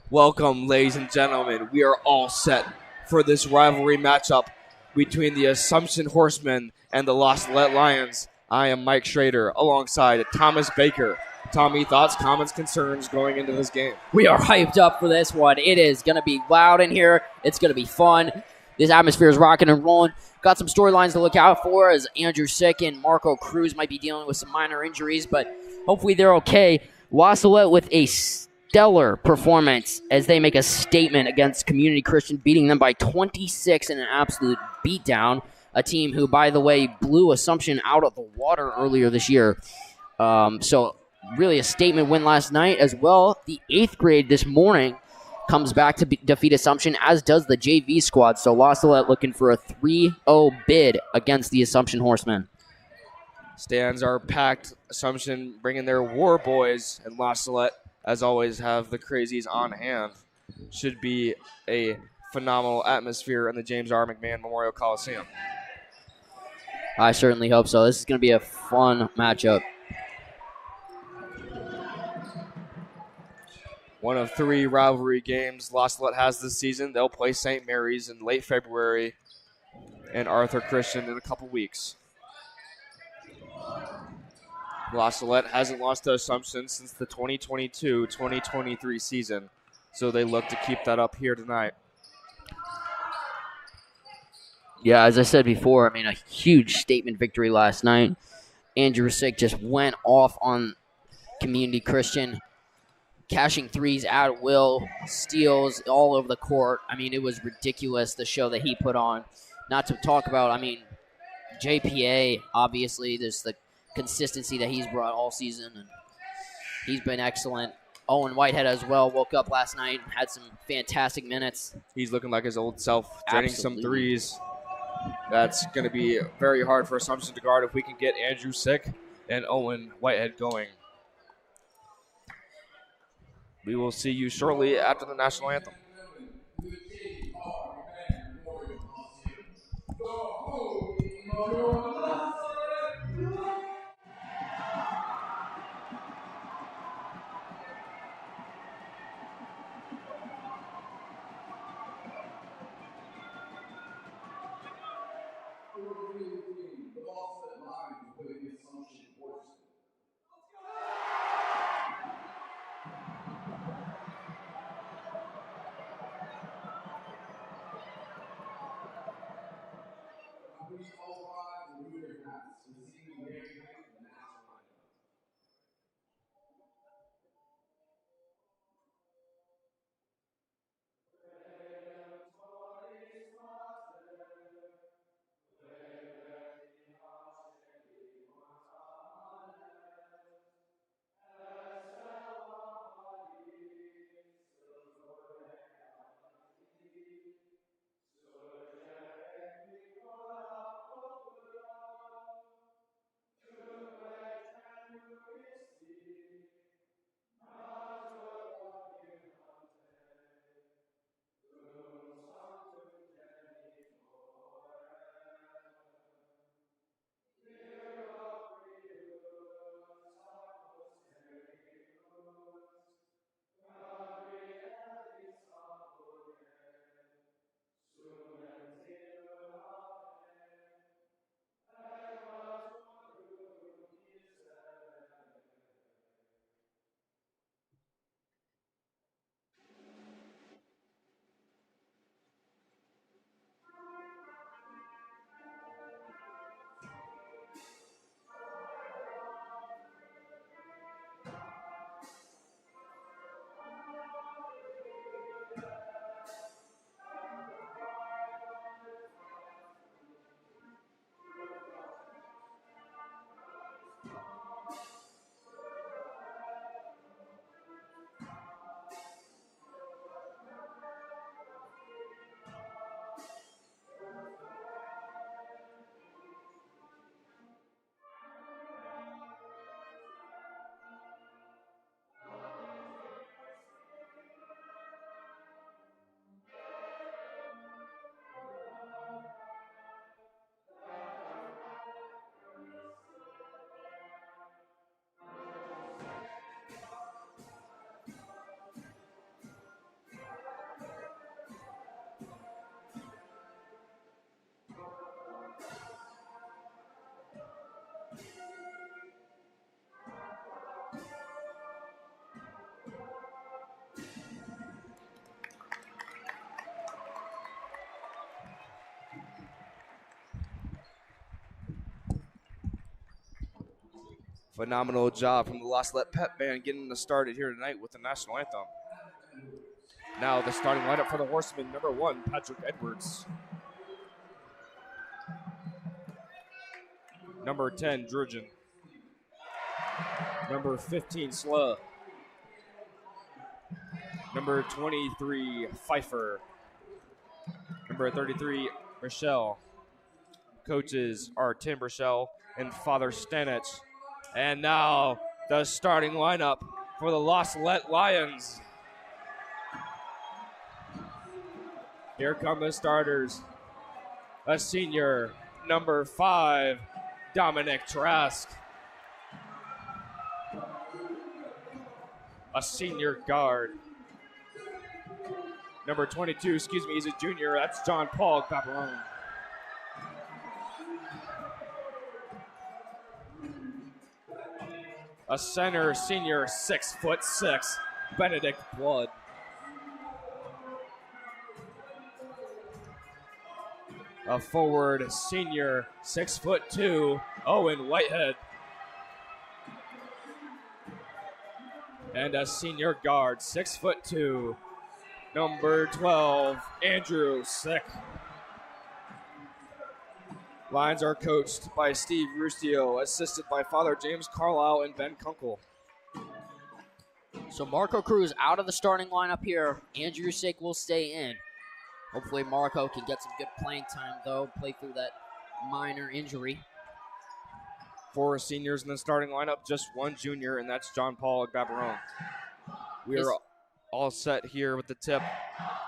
Welcome, ladies and gentlemen. We are all set for this rivalry matchup between the Assumption Horsemen and the Lost Let Lions. I am Mike Schrader alongside Thomas Baker. Tommy, thoughts, comments, concerns going into this game? We are hyped up for this one. It is going to be loud in here. It's going to be fun. This atmosphere is rocking and rolling. Got some storylines to look out for as Andrew Sick and Marco Cruz might be dealing with some minor injuries, but hopefully they're okay. Salette with a stellar performance as they make a statement against Community Christian, beating them by 26 in an absolute beatdown. A team who, by the way, blew Assumption out of the water earlier this year. So really a statement win last night as well. The 8th grade this morning comes back to defeat Assumption, as does the JV squad. So La Salette looking for a 3-0 bid against the Assumption Horsemen. Stands are packed. Assumption bringing their war boys, and La Salette, as always, have the crazies on hand. Should be a phenomenal atmosphere in the James R. McMahon Memorial Coliseum. I certainly hope so. This is going to be a fun matchup. One of 3 rivalry games La Salette has this season. They'll play St. Mary's in late February and Arthur Christian in a couple weeks. La Salette hasn't lost to Assumption since the 2022-2023 season, so they look to keep that up here tonight. Yeah, as I said before, a huge statement victory last night. Andrew Sick just went off on Community Christian, cashing threes at will, steals all over the court. It was ridiculous, the show that he put on. Not to talk about, JPA, obviously, there's the consistency that he's brought all season, and he's been excellent. Owen Whitehead as well woke up last night, had some fantastic minutes. He's looking like his old self, draining some threes. That's going to be very hard for Assumption to guard if we can get Andrew Sick and Owen Whitehead going. We will see you shortly after the national anthem. Phenomenal job from the La Salette Pep Band getting us started here tonight with the national anthem. Now the starting lineup for the Horsemen. Number 1, Patrick Edwards. Number 10, Drudgen. Number 15, Sluh. Number 23, Pfeiffer. Number 33, Rochelle. Coaches are Tim Rochelle and Father Stanich. And now the starting lineup for the La Salette Lions. Here come the starters. A senior, number 5, Dominic Trask. A senior guard. Number 22, he's a junior. That's John Paul Caparone. A center, senior, 6'6", Benedict Blood. A forward, senior, 6'2", Owen Whitehead. And a senior guard, 6'2", number 12, Andrew Sick. Lions are coached by Steve Rustio, assisted by Father James Carlisle and Ben Kunkel. So Marco Cruz out of the starting lineup here. Andrew Sick will stay in. Hopefully Marco can get some good playing time, though. Play through that minor injury. 4 seniors in the starting lineup, just 1 junior, and that's John Paul Gabarone. We are all set here with the tip.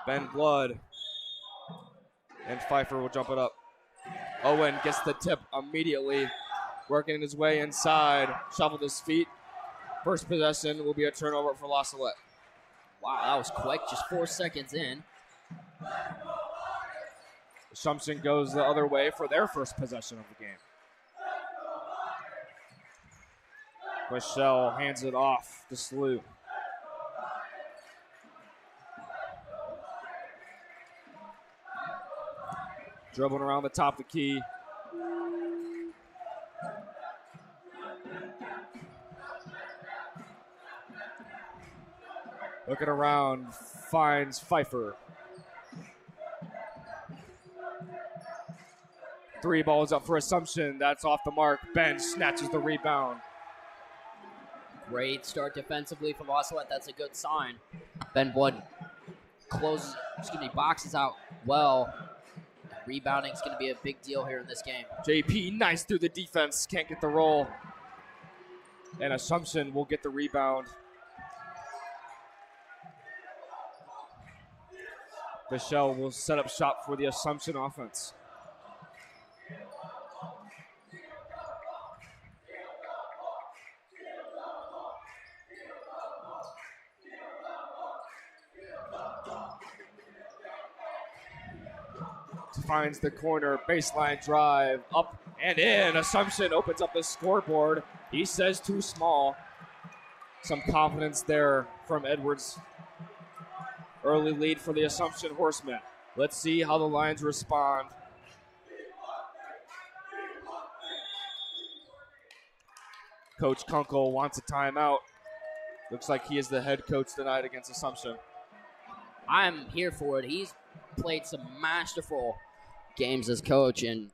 Ben Blood and Pfeiffer will jump it up. Owen gets the tip immediately, working his way inside, shuffled his feet. First possession will be a turnover for La Salette. Wow, that was quick, just 4 seconds in. Assumption goes the other way for their first possession of the game. Michelle hands it off to Slew. Dribbling around the top of the key. Looking around, finds Pfeiffer. 3 balls up for Assumption. That's off the mark. Ben snatches the rebound. Great start defensively from La Salette. That's a good sign. Ben Blood boxes out well. Rebounding is going to be a big deal here in this game. JP, nice through the defense. Can't get the roll. And Assumption will get the rebound. Michelle will set up shop for the Assumption offense. Finds the corner, baseline drive, up and in. Assumption opens up the scoreboard. He says too small. Some confidence there from Edwards. Early lead for the Assumption Horsemen. Let's see how the Lions respond. Coach Kunkel wants a timeout. Looks like he is the head coach tonight against Assumption. I'm here for it. He's played some masterful games as coach, and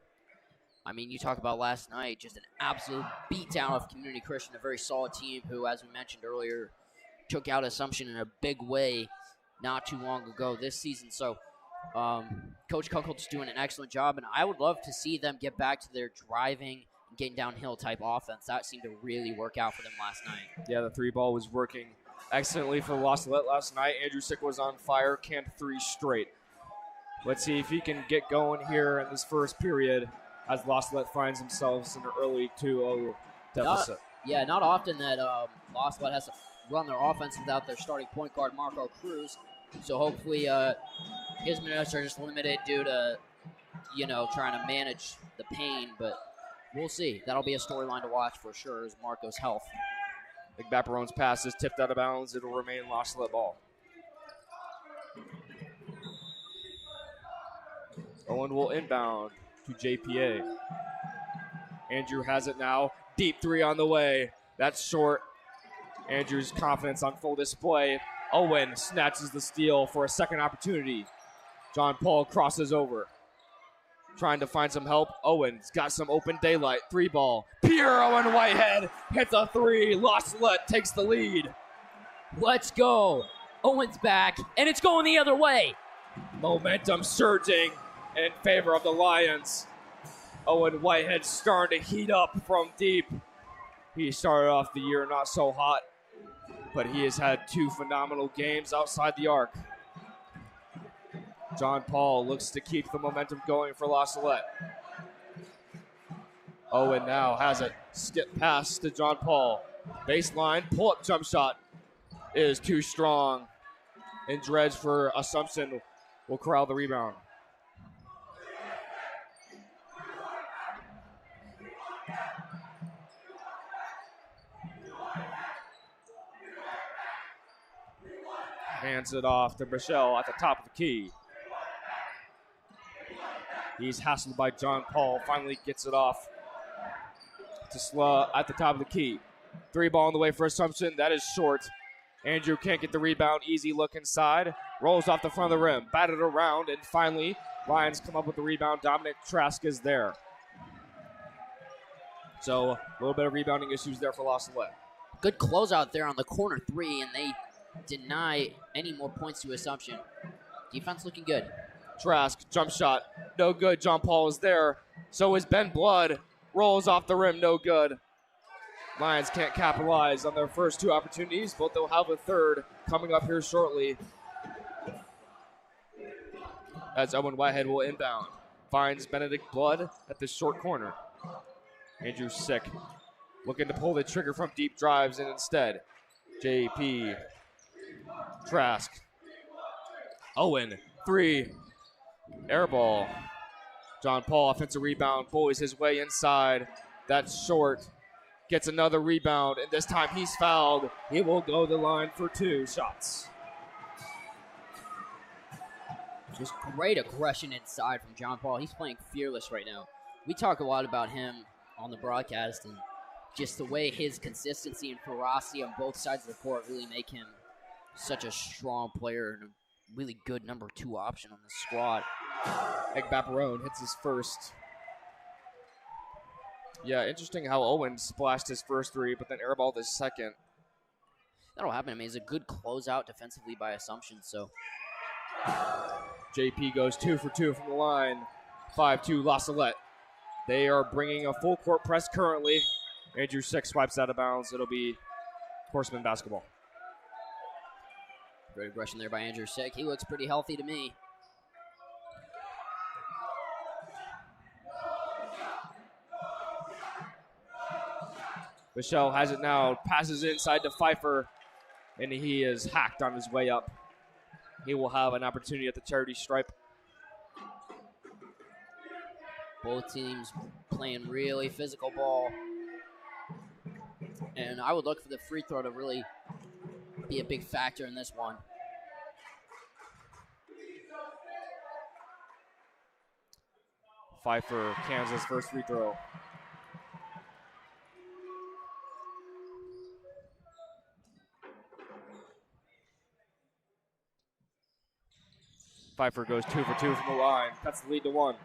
I mean, you talk about last night, just an absolute beatdown of Community Christian, a very solid team who, as we mentioned earlier, took out Assumption in a big way not too long ago this season. So Coach Kunkel's doing an excellent job, and I would love to see them get back to their driving and getting downhill type offense. That seemed to really work out for them last night. Yeah, the 3 ball was working excellently for La Salette last night. Andrew Sick was on fire, canned 3 straight. Let's see if he can get going here in this first period as La Salette finds themselves in an early 2-0 deficit. Not often that La Salette has to run their offense without their starting point guard, Marco Cruz. So hopefully his minutes are just limited due to, trying to manage the pain. But we'll see. That'll be a storyline to watch for sure, is Marco's health. Big Baperone's pass is tipped out of bounds. It'll remain La Salette ball. Owen will inbound to JPA. Andrew has it now. Deep 3 on the way. That's short. Andrew's confidence on full display. Owen snatches the steal for a second opportunity. John Paul crosses over. Trying to find some help. Owen's got some open daylight. 3-ball. Pure Owen Whitehead hits a 3. Salette takes the lead. Let's go. Owen's back, and it's going the other way. Momentum surging in favor of the Lions. Owen Whitehead starting to heat up from deep. He started off the year not so hot, but he has had 2 phenomenal games outside the arc. John Paul looks to keep the momentum going for Salette. Owen now has it. Skip pass to John Paul. Baseline, pull-up jump shot is too strong. And Dredge for Assumption will corral the rebound. Hands it off to Michelle at the top of the key. He's hassled by John Paul. Finally gets it off to Sla at the top of the key. 3-ball on the way for Assumption. That is short. Andrew can't get the rebound. Easy look inside. Rolls off the front of the rim. Batted around. And finally, Lions come up with the rebound. Dominic Trask is there. So a little bit of rebounding issues there for Salette. Good closeout there on the corner 3, and they deny any more points to Assumption. Defense looking good. Trask, jump shot, no good. John Paul is there. So is Ben Blood. Rolls off the rim, no good. Lions can't capitalize on their first 2 opportunities, but they'll have a third coming up here shortly. As Owen Whitehead will inbound. Finds Benedict Blood at the short corner. Andrew Sick looking to pull the trigger from deep drives, and instead, JP Trask. Owen, 3. Air ball. John Paul, offensive rebound, bullies his way inside. That's short. Gets another rebound, and this time he's fouled. He will go the line for 2 shots. Just great aggression inside from John Paul. He's playing fearless right now. We talk a lot about him on the broadcast, and just the way his consistency and ferocity on both sides of the court really make him such a strong player and a really good number 2 option on the squad. Egbaparone hits his first. Yeah, interesting how Owen splashed his first 3, but then airballed his second. That'll happen. I mean, it's a good closeout defensively by Assumption, so. JP goes 2 for 2 from the line. 5-2 Salette. They are bringing a full court press currently. Andrew Sick swipes out of bounds. It'll be Horseman basketball. Great aggression there by Andrew Sick. He looks pretty healthy to me. Michelle has it now, passes inside to Pfeiffer, and he is hacked on his way up. He will have an opportunity at the charity stripe. Both teams playing really physical ball. And I would look for the free throw to really be a big factor in this one. Pfeiffer, Kansas first free throw. Pfeiffer goes 2 for 2 from the line. Cuts the lead to 1.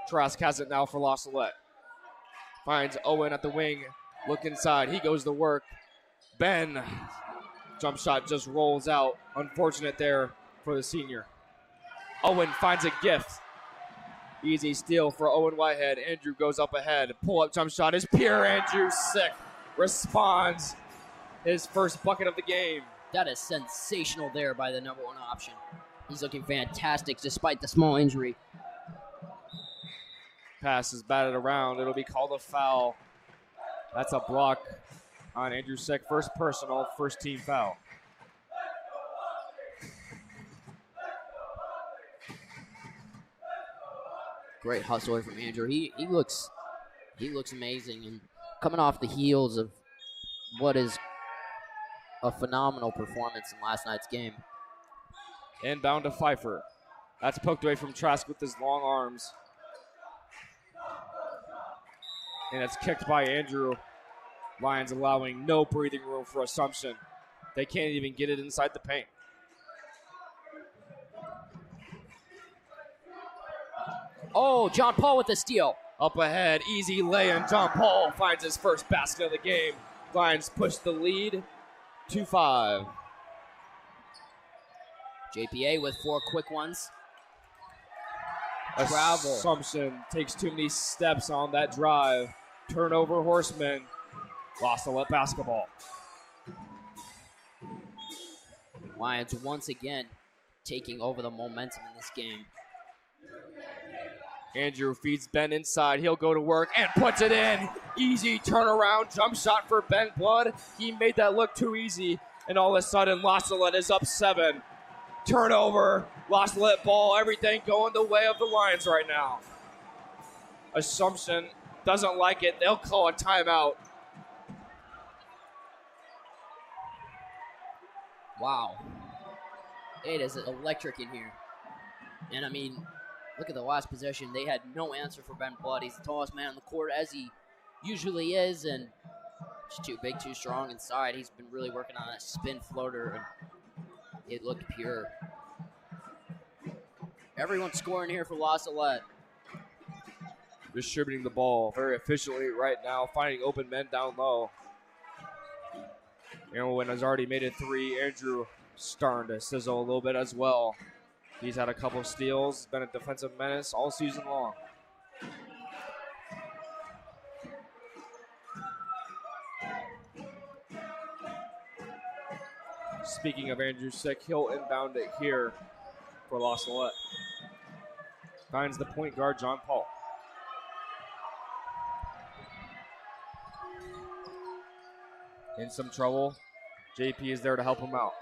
Trask has it now for Salette. Finds Owen at the wing. Look inside. He goes to work. Ben. Jump shot just rolls out. Unfortunate there for the senior. Owen finds a gift. Easy steal for Owen Whitehead. Andrew goes up ahead. Pull-up jump shot is pure. Andrew Sick responds. His first bucket of the game. That is sensational there by the number 1 option. He's looking fantastic despite the small injury. Pass is batted around. It'll be called a foul. That's a block on Andrew Sick. First personal, first team foul. Great hustle from Andrew. He looks amazing, and coming off the heels of what is a phenomenal performance in last night's game. Inbound to Pfeiffer. That's poked away from Trask with his long arms. And it's kicked by Andrew. Lions allowing no breathing room for Assumption. They can't even get it inside the paint. Oh, John Paul with the steal. Up ahead, easy lay-in. John Paul finds his first basket of the game. Lions push the lead to 5. JPA with 4 quick ones. Travel. Assumption takes too many steps on that drive. Turnover, Horsemen. Lost the basketball. Lions once again taking over the momentum in this game. Andrew feeds Ben inside. He'll go to work and puts it in. Easy turnaround jump shot for Ben Blood. He made that look too easy. And all of a sudden, Salette is up 7. Turnover. Salette ball. Everything going the way of the Lions right now. Assumption doesn't like it. They'll call a timeout. Wow. It is electric in here. And I mean, look at the last possession. They had no answer for Ben Blood. He's the tallest man on the court, as he usually is, and just too big, too strong inside. He's been really working on that spin floater, and it looked pure. Everyone's scoring here for Salette. Distributing the ball very efficiently right now, finding open men down low. Owen has already made it 3. Andrew starting to sizzle a little bit as well. He's had a couple of steals, been a defensive menace all season long. Speaking of Andrew Sick, he'll inbound it here for Salette. Finds the point guard, John Paul. In some trouble. JP is there to help him out.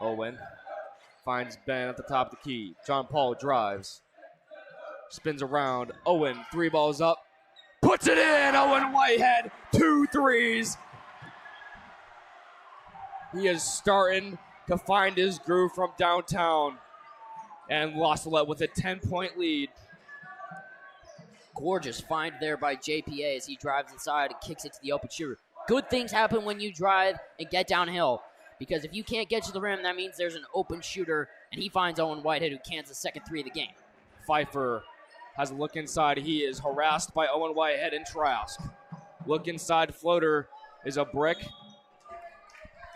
Owen finds Ben at the top of the key. John Paul drives. Spins around. Owen, 3 balls up. Puts it in! Owen Whitehead, 2 threes. He is starting to find his groove from downtown. And Salette with a 10-point lead. Gorgeous find there by JPA as he drives inside and kicks it to the open shooter. Good things happen when you drive and get downhill, because if you can't get to the rim, that means there's an open shooter, and he finds Owen Whitehead, who cans the second 3 of the game. Pfeiffer has a look inside. He is harassed by Owen Whitehead and Trask. Look inside floater is a brick,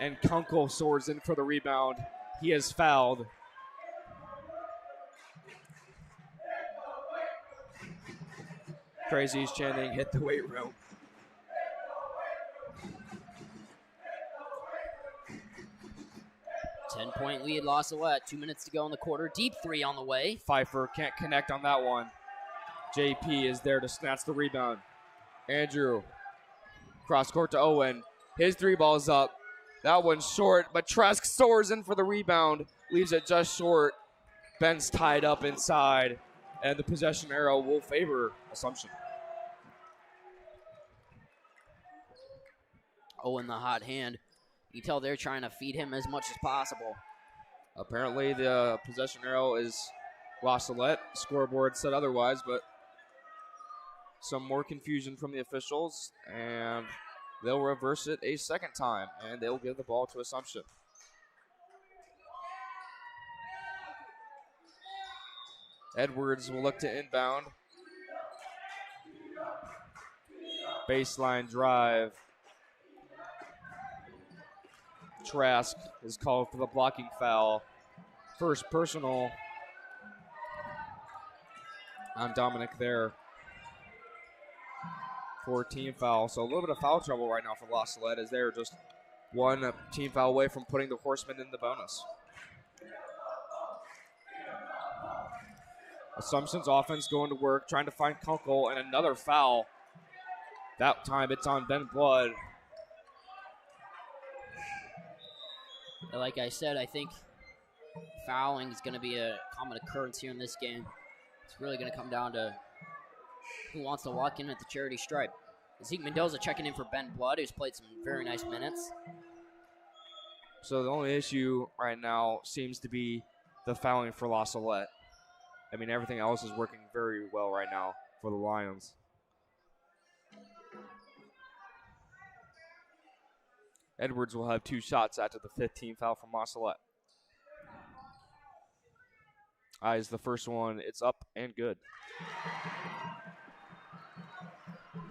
and Kunkel soars in for the rebound. He is fouled. Crazy's chanting, hit the weight room. Ten-point lead, Salette. 2 minutes to go in the quarter. Deep 3 on the way. Pfeiffer can't connect on that one. JP is there to snatch the rebound. Andrew, cross court to Owen. His 3 balls up. That one's short, but Trask soars in for the rebound. Leaves it just short. Ben's tied up inside, and the possession arrow will favor Assumption. Owen, the hot hand. You can tell they're trying to feed him as much as possible. Apparently the possession arrow is Salette. Scoreboard said otherwise, but some more confusion from the officials, and they'll reverse it a second time, and they'll give the ball to Assumption. Edwards will look to inbound. Baseline drive. Trask is called for the blocking foul. First personal on Dominic there for team foul. So a little bit of foul trouble right now for Salette, as they're just one team foul away from putting the Horsemen in the bonus. Assumption's offense going to work, trying to find Kunkel, and another foul. That time it's on Ben Blood. Like I said, I think fouling is going to be a common occurrence here in this game. It's really going to come down to who wants to walk in at the charity stripe. Zeke Mendoza checking in for Ben Blood, who's played some very nice minutes. So the only issue right now seems to be the fouling for Salette. I mean, everything else is working very well right now for the Lions. Edwards will have 2 shots after the 15th foul from Salette. Eyes the first one. It's up and good.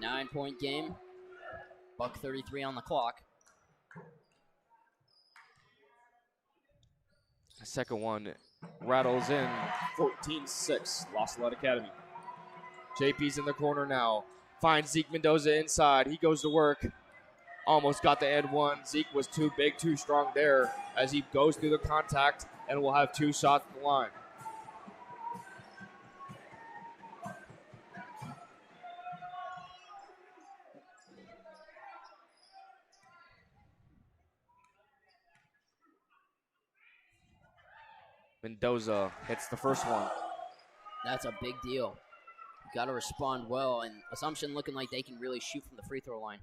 9-point game. $1:33 on the clock. The second one rattles in. 14-6, La Salette Academy. JP's in the corner now. Finds Zeke Mendoza inside. He goes to work. Almost got the and one. Zeke was too big, too strong there as he goes through the contact and will have 2 shots at the line. Mendoza hits the first one. That's a big deal. You got to respond well, and Assumption looking like they can really shoot from the free throw line.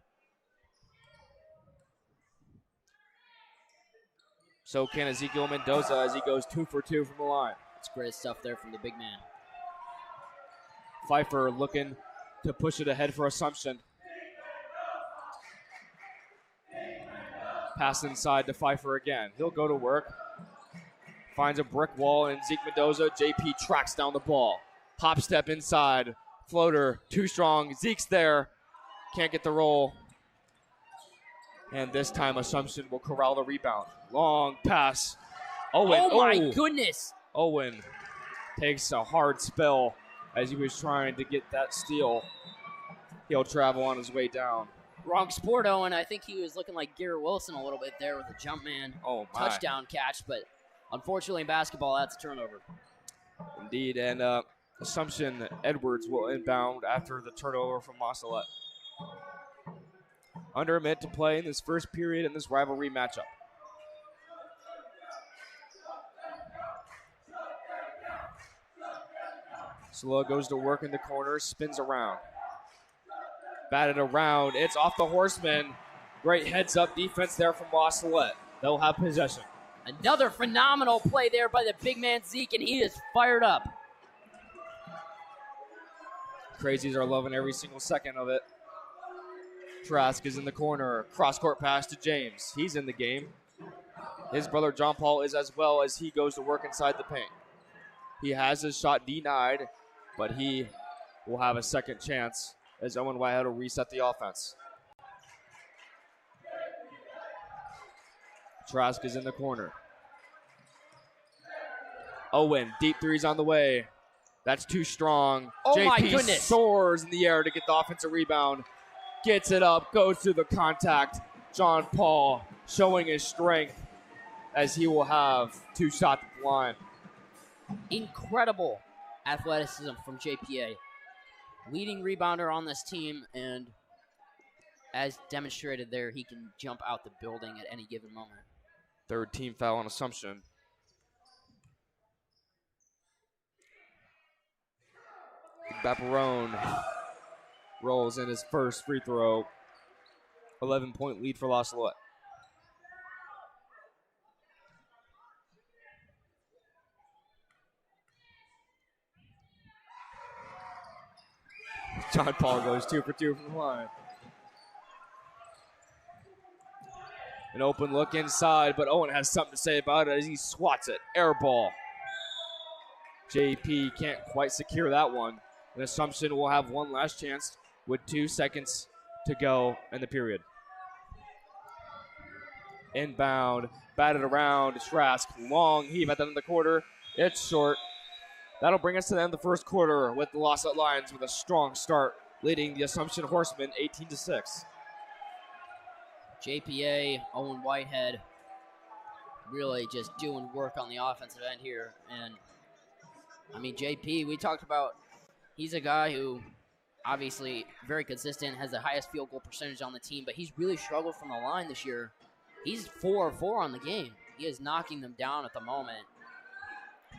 So can Ezekiel Mendoza as he goes 2 for 2 from the line. It's great stuff there from the big man. Pfeiffer looking to push it ahead for Assumption. Pass inside to Pfeiffer again. He'll go to work. Finds a brick wall, and Zeke Mendoza. JP tracks down the ball. Hop step inside. Floater, too strong. Zeke's there. Can't get the roll. And this time, Assumption will corral the rebound. Long pass. Owen. Oh, my goodness. Owen takes a hard spell as he was trying to get that steal. He'll travel on his way down. Wrong sport, Owen. I think he was looking like Garrett Wilson a little bit there with a jump man touchdown catch, but unfortunately in basketball, that's a turnover. Indeed, and Assumption Edwards will inbound after the turnover from Salette. Under a minute to play in this first period in this rivalry matchup. Slow goes to work in the corner, spins around. Batted around, it's off the Horseman. Great heads-up defense there from Salette. They'll have possession. Another phenomenal play there by the big man Zeke, and he is fired up. Crazies are loving every single second of it. Trask is in the corner. Cross-court pass to James. He's in the game. His brother John Paul is as well as he goes to work inside the paint. He has his shot denied, but he will have a second chance as Owen Whitehead will reset the offense. Trask is in the corner. Owen, deep threes on the way. That's too strong. Oh, JP my goodness. Soars in the air to get the offensive rebound. Gets it up, goes through the contact. John Paul showing his strength as he will have 2 shots at the line. Incredible athleticism from JPA. Leading rebounder on this team, and as demonstrated there, he can jump out the building at any given moment. Third team foul on Assumption. Baparone rolls in his first free throw. 11-point lead for La Salette. John Paul goes 2 for 2 from the line. An open look inside, but Owen has something to say about it as he swats it. Air ball. JP can't quite secure that one. And Assumption will have one last chance with 2 seconds to go in the period. Inbound, batted around, Trask, long heave at the end of the quarter. It's short. That'll bring us to the end of the first quarter with the La Salette Lions with a strong start, leading the Assumption Horsemen 18-6. JPA, Owen Whitehead, really just doing work on the offensive end here. And, I mean, JP, we talked about, he's a guy who obviously very consistent, has the highest field goal percentage on the team, but he's really struggled from the line this year. He's 4-4 on the game. He is knocking them down at the moment.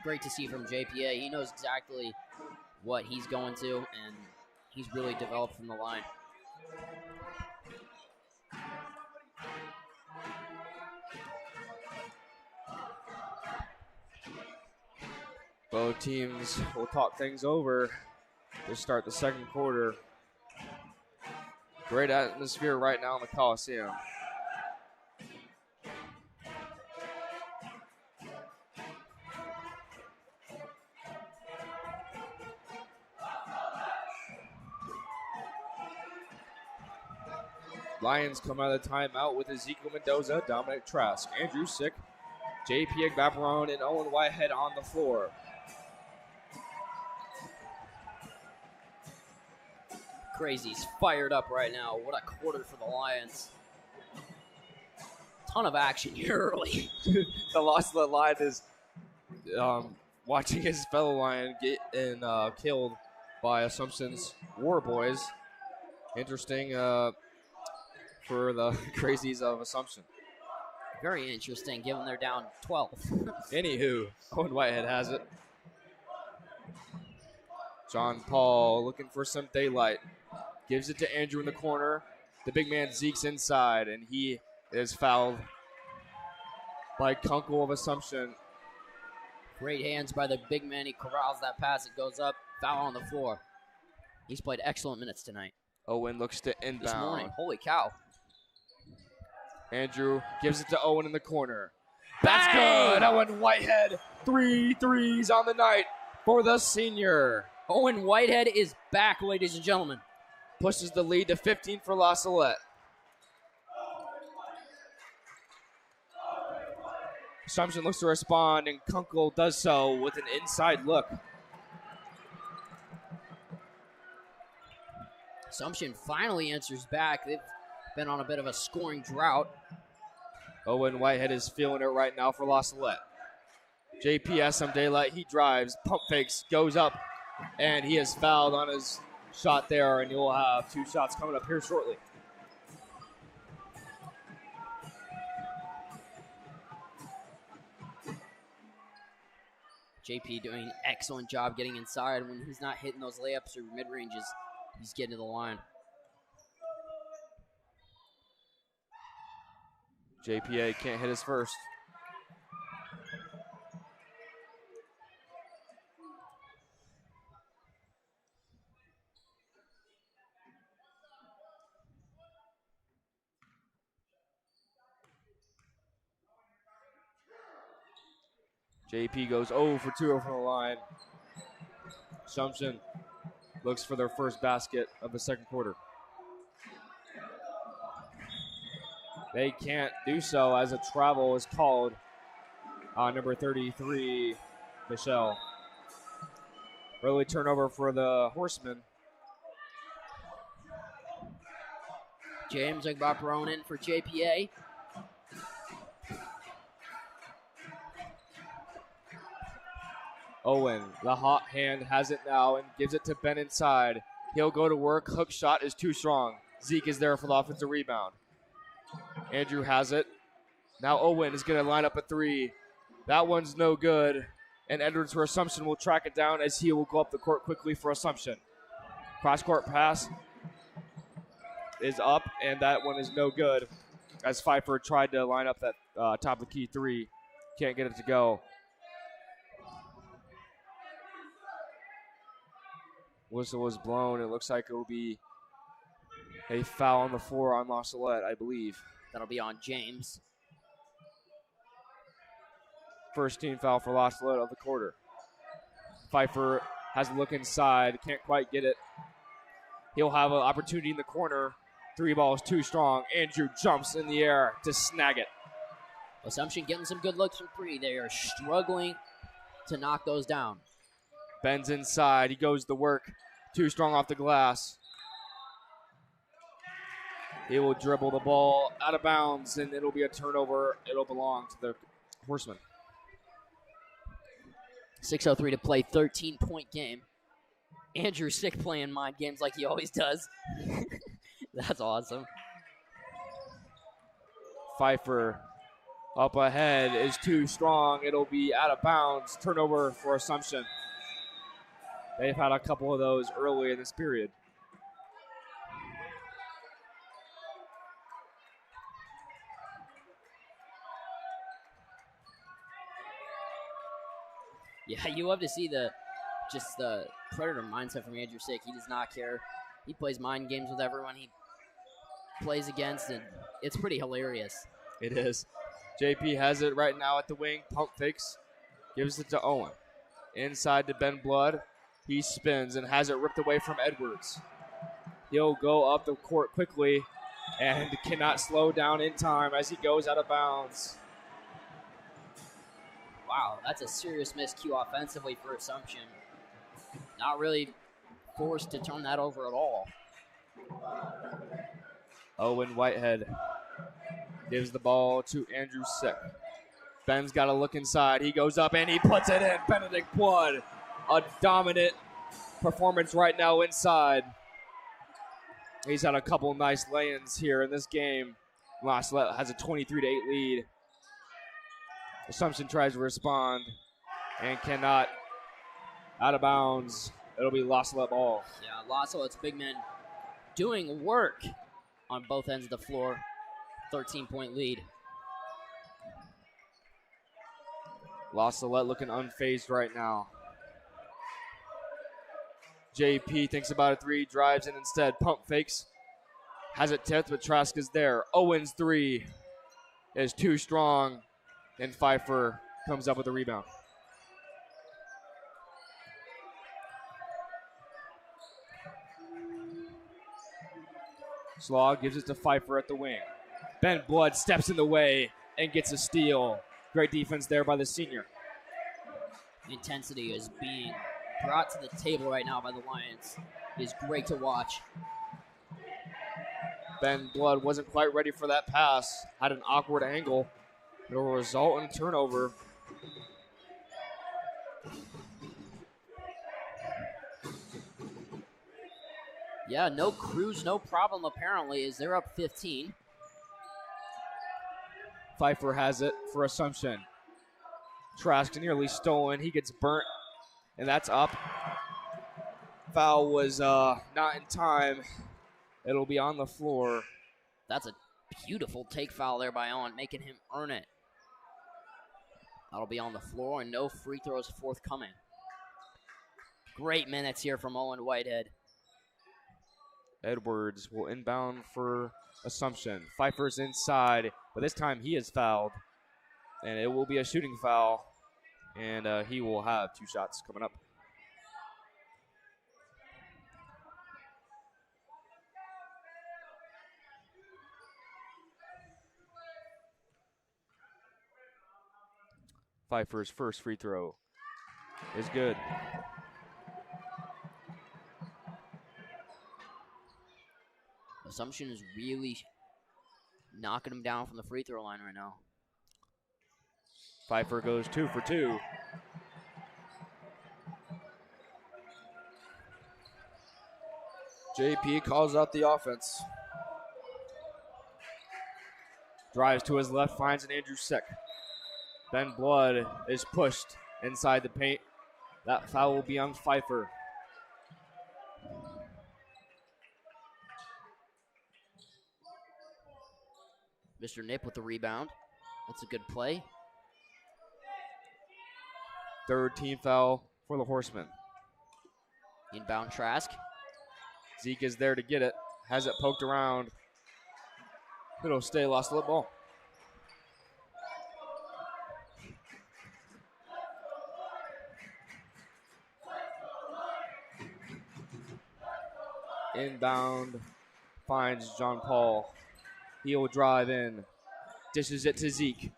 Great to see from JPA. He knows exactly what he's going to, and he's really developed from the line. Both teams will talk things over to start the second quarter. Great atmosphere right now in the Coliseum. Lions come out of the timeout with Ezekiel Mendoza, Dominic Trask, Andrew Sick, JP Agbaperon, and Owen Whitehead on the floor. Crazy's fired up right now. What a quarter for the Lions. Ton of action here early. The loss of the Lion is watching his fellow Lion get killed by Assumption's War Boys. Interesting for the Crazies of Assumption. Very interesting, given they're down 12. Anywho, Owen Whitehead has it. John Paul looking for some daylight. Gives it to Andrew in the corner. The big man Zeke's inside, and he is fouled by Kunkel of Assumption. Great hands by the big man. He corrals that pass. It goes up. Foul on the floor. He's played excellent minutes tonight. Owen looks to inbound. This morning. Holy cow. Andrew gives it to Owen in the corner. That's good. Owen Whitehead, 3 threes on the night for the senior. Owen Whitehead is back, ladies and gentlemen. Pushes the lead to 15 for La Salette. Assumption looks to respond, and Kunkel does so with an inside look. Assumption finally answers back. They've been on a bit of a scoring drought. Owen Whitehead is feeling it right now for La Salette. JP has some daylight. He drives, pump fakes, goes up, and he is fouled on his shot there, and you'll have 2 shots coming up here shortly. JP doing an excellent job getting inside. When he's not hitting those layups or mid-ranges, he's getting to the line. JPA can't hit his first. JP goes 0 for 2 from the line. Assumption looks for their first basket of the second quarter. They can't do so as a travel is called on number 33, Michelle. Early turnover for the Horsemen. James Agbaperon in for JPA. Owen, the hot hand, has it now and gives it to Ben inside. He'll go to work. Hook shot is too strong. Zeke is there for the offensive rebound. Andrew has it. Now Owen is going to line up a 3. That one's no good. And Edwards for Assumption will track it down as he will go up the court quickly for Assumption. Cross-court pass is up, and that one is no good. As Pfeiffer tried to line up that top of the key 3. Can't get it to go. Whistle was blown. It looks like it will be a foul on the floor on La Salette, I believe. That'll be on James. First team foul for La Salette of the quarter. Pfeiffer has a look inside. Can't quite get it. He'll have an opportunity in the corner. 3 ball is too strong. Andrew jumps in the air to snag it. Assumption getting some good looks from 3. They are struggling to knock those down. Ben's inside. He goes to work. Too strong off the glass. He will dribble the ball out of bounds, and it'll be a turnover. It'll belong to the Horsemen. 6:03 to play, 13-point game. Andrew Sick playing mind games like he always does. That's awesome. Pfeiffer up ahead is too strong. It'll be out of bounds. Turnover for Assumption. They've had a couple of those early in this period. Yeah, you love to see the predator mindset from Andrew Sick. He does not care. He plays mind games with everyone he plays against, and it's pretty hilarious. It is. JP has it right now at the wing. Pump fakes. Gives it to Owen. Inside to Ben Blood. He spins and has it ripped away from Edwards. He'll go up the court quickly and cannot slow down in time as he goes out of bounds. Wow, that's a serious miscue offensively for Assumption. Not really forced to turn that over at all. Owen Whitehead gives the ball to Andrew Sick. Ben's got to look inside. He goes up and he puts it in. Benedict Blood, a dominant performance right now inside. He's had a couple nice lay-ins here in this game. Salette has a 23-8 lead. Assumption tries to respond and cannot. Out of bounds. It'll be Salette ball. Yeah, Salette's big men doing work on both ends of the floor. 13-point lead. Salette looking unfazed right now. JP thinks about a three, drives in instead. Pump fakes. Has it tipped, but Trask is there. Owen's three is too strong, and Pfeiffer comes up with a rebound. Slaw gives it to Pfeiffer at the wing. Ben Blood steps in the way and gets a steal. Great defense there by the senior. Intensity is being brought to the table right now by the Lions. It is great to watch. Ben Blood wasn't quite ready for that pass. Had an awkward angle. It will result in a turnover. Yeah, no Cruz, no problem apparently, as they're up 15. Pfeiffer has it for Assumption. Trask nearly stolen. He gets burnt, and that's up. Foul was not in time. It'll be on the floor. That's a beautiful take foul there by Owen, making him earn it. That'll be on the floor, and no free throws forthcoming. Great minutes here from Owen Whitehead. Edwards will inbound for Assumption. Pfeiffer's inside, but this time he is fouled. And it will be a shooting foul. And he will have two shots coming up. Pfeiffer's first free throw is good. Assumption is really knocking him down from the free throw line right now. Pfeiffer goes 2 for 2. JP calls out the offense. Drives to his left, finds an Andrew Sick. Ben Blood is pushed inside the paint. That foul will be on Pfeiffer. Mr. Nip with the rebound. That's a good play. Third team foul for the Horsemen. Inbound Trask. Zeke is there to get it. Has it poked around. It'll stay Salette ball. Inbound finds John Paul. He'll drive in. Dishes it to Zeke.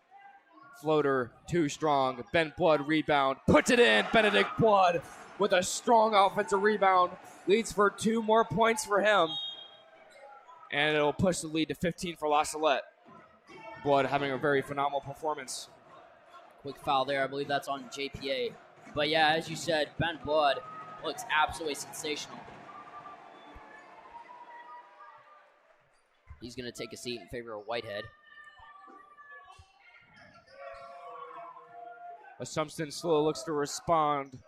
Floater too strong. Ben Blood rebound. Puts it in. Benedict Blood with a strong offensive rebound. Leads for 2 more points for him. And it'll push the lead to 15 for Salette. Blood having a very phenomenal performance. Quick foul there. I believe that's on JPA. But yeah, as you said, Ben Blood looks absolutely sensational. He's going to take a seat in favor of Whitehead. Assumption slow looks to respond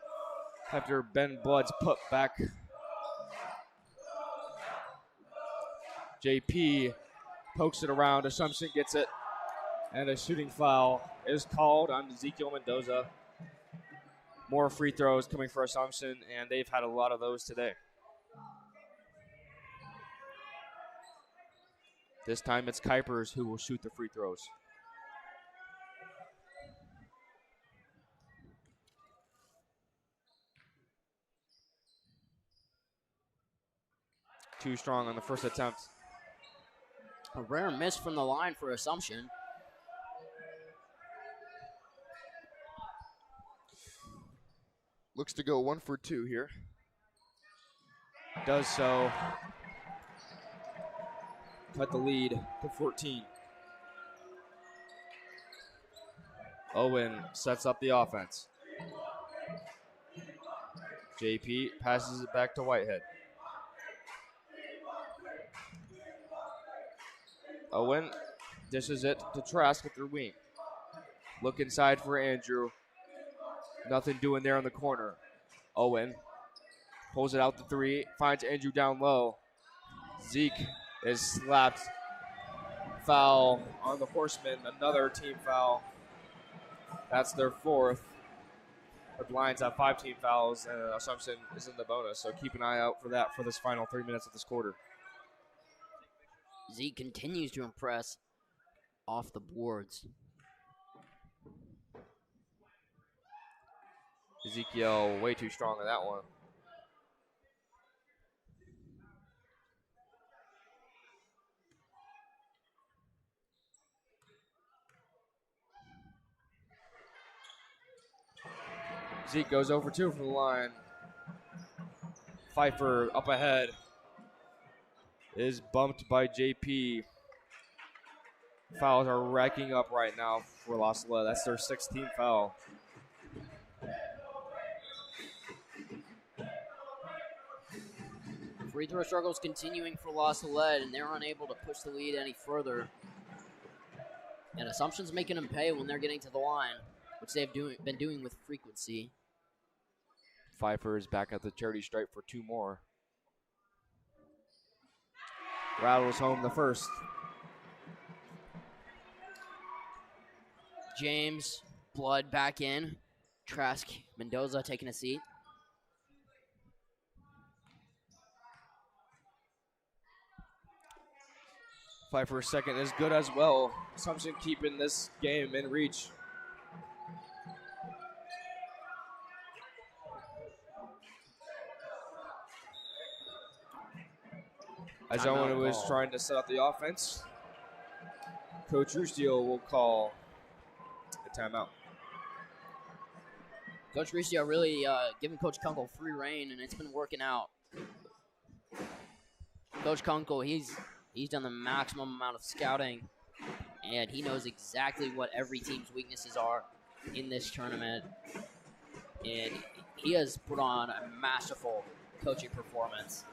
after Ben Blood's put back. JP pokes it around. Assumption gets it. And a shooting foul is called on Ezekiel Mendoza. More free throws coming for Assumption, and they've had a lot of those today. This time it's Kuipers who will shoot the free throws. Too strong on the first attempt. A rare miss from the line for Assumption. Looks to go 1 for 2 here. Does so. Cut the lead to 14. Owen sets up the offense. JP passes it back to Whitehead. Owen dishes it to Trask at their wing. Look inside for Andrew. Nothing doing there in the corner. Owen pulls it out to 3. Finds Andrew down low. Zeke is slapped. Foul on the Horsemen. Another team foul. That's their 4th. The Lions have 5 team fouls, and Assumption is in the bonus. So keep an eye out for that for this final 3 minutes of this quarter. Zeke continues to impress off the boards. Ezekiel way too strong on that one. Zeke goes over 2 from the line. Pfeiffer up ahead is bumped by JP. Fouls are racking up right now for La Salette. That's their 16th foul. Free throw struggles continuing for La Salette, and they're unable to push the lead any further. And Assumption's making them pay when they're getting to the line, which they've been doing with frequency. Pfeiffer is back at the charity stripe for 2 more. Rattles home the first. James, Blood back in. Trask, Mendoza taking a seat. Pfeiffer's second is good as well. Assumption keeping this game in reach. As Owen was trying to set up the offense, Coach Ruscio will call a timeout. Coach Ruscio really giving Coach Kunkel free reign, and it's been working out. Coach Kunkel, he's done the maximum amount of scouting, and he knows exactly what every team's weaknesses are in this tournament. And he has put on a masterful coaching performance.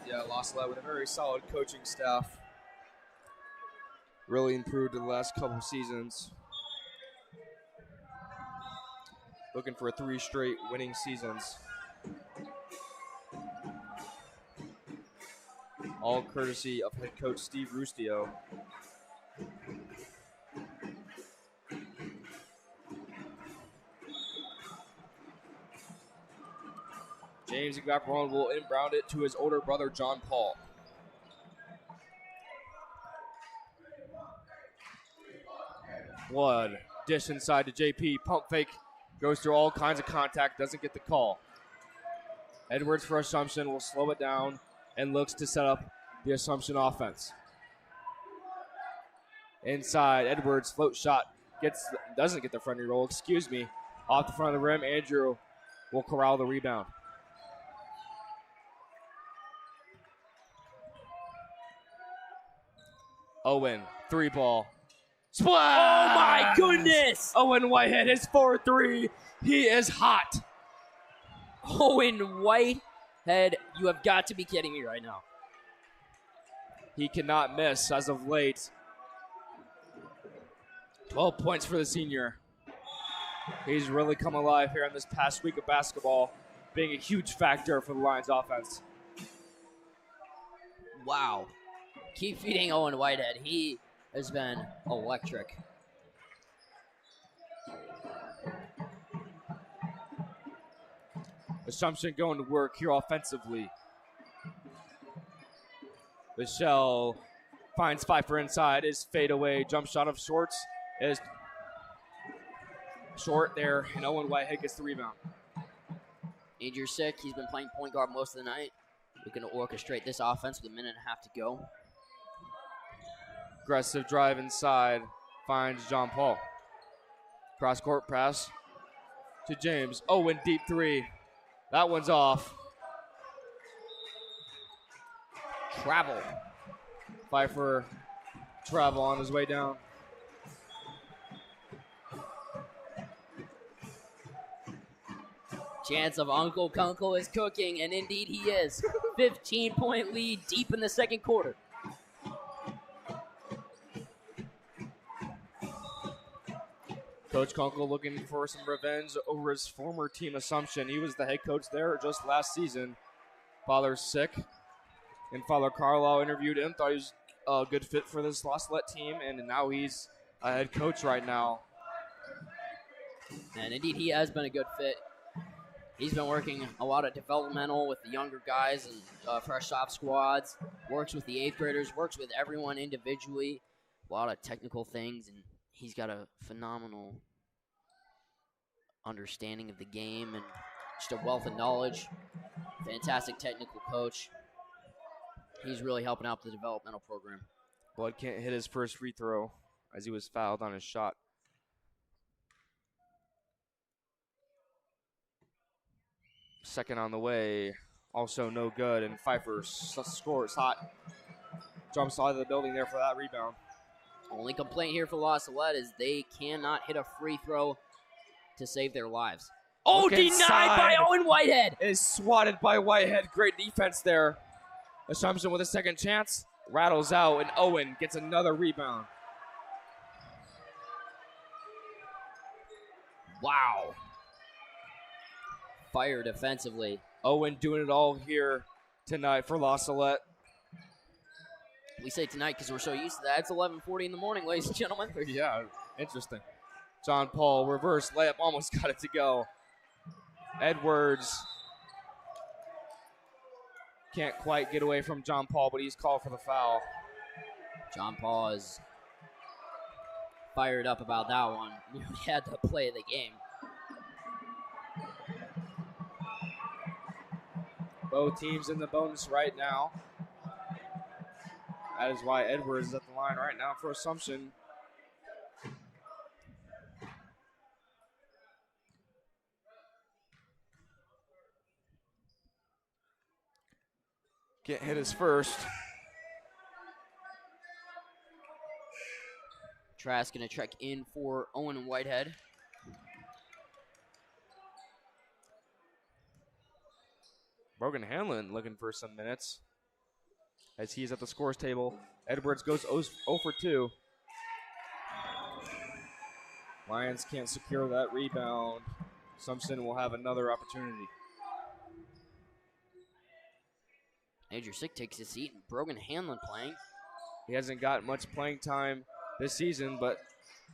Yeah, La Salette with a very solid coaching staff. Really improved in the last couple seasons. Looking for 3 straight winning seasons. All courtesy of head coach Steve Ruscio. James Igvaperon will inbound it to his older brother, John Paul. Blood. Dish inside to JP. Pump fake. Goes through all kinds of contact. Doesn't get the call. Edwards for Assumption will slow it down and looks to set up the Assumption offense. Inside. Edwards float shot. Doesn't get the front roll. Off the front of the rim. Andrew will corral the rebound. Owen, 3 ball. Splash! Oh my goodness! Owen Whitehead is 4-3. He is hot. Owen Whitehead, you have got to be kidding me right now. He cannot miss as of late. 12 points for the senior. He's really come alive here in this past week of basketball, being a huge factor for the Lions offense. Wow. Keep feeding Owen Whitehead. He has been electric. Assumption going to work here offensively. Michelle finds Pfeiffer inside. His fadeaway jump shot of sorts is short there, and Owen Whitehead gets the rebound. Andrew Sick, he's been playing point guard most of the night. Looking to orchestrate this offense with a minute and a half to go. Aggressive drive inside, finds John Paul. Cross court pass to James. Owen deep three. That one's off. Travel. Pfeiffer travel on his way down. Chance of Uncle Kunkel is cooking, and indeed he is. 15-point lead deep in the second quarter. Coach Kunkel looking for some revenge over his former team Assumption. He was the head coach there just last season. Father's sick, and Father Carlisle interviewed him, thought he was a good fit for this Salette team, and now he's a head coach right now. And indeed he has been a good fit. He's been working a lot of developmental with the younger guys and fresh off squads. Works with the 8th graders. Works with everyone individually. A lot of technical things, and he's got a phenomenal understanding of the game and just a wealth of knowledge. Fantastic technical coach. He's really helping out the developmental program. Blood can't hit his first free throw as he was fouled on his shot. Second on the way, also no good, and Pfeiffer scores hot. Jumps out of the building there for that rebound. Only complaint here for La Salette is they cannot hit a free throw to save their lives. Oh, Look denied inside. by Owen Whitehead. Is swatted by Whitehead. Great defense there. Assumption with a second chance. Rattles out, and Owen gets another rebound. Wow. Fire defensively. Owen doing it all here tonight for La Salette. We say tonight because we're so used to that. It's 11:40 in the morning, ladies and gentlemen. Yeah, interesting. John Paul, reverse layup, almost got it to go. Edwards can't quite get away from John Paul, but he's called for the foul. John Paul is fired up about that one. He had the play of the game. Both teams in the bonus right now. That is why Edwards is at the line right now for Assumption. Can't hit his first. Trask going to check in for Owen Whitehead. Brogan Hanlon looking for some minutes as he's at the scores table. Edwards goes 0 for 2. Lions can't secure that rebound. Assumption will have another opportunity. Andrew Sick takes his seat, and Brogan Hanlon playing. He hasn't got much playing time this season, but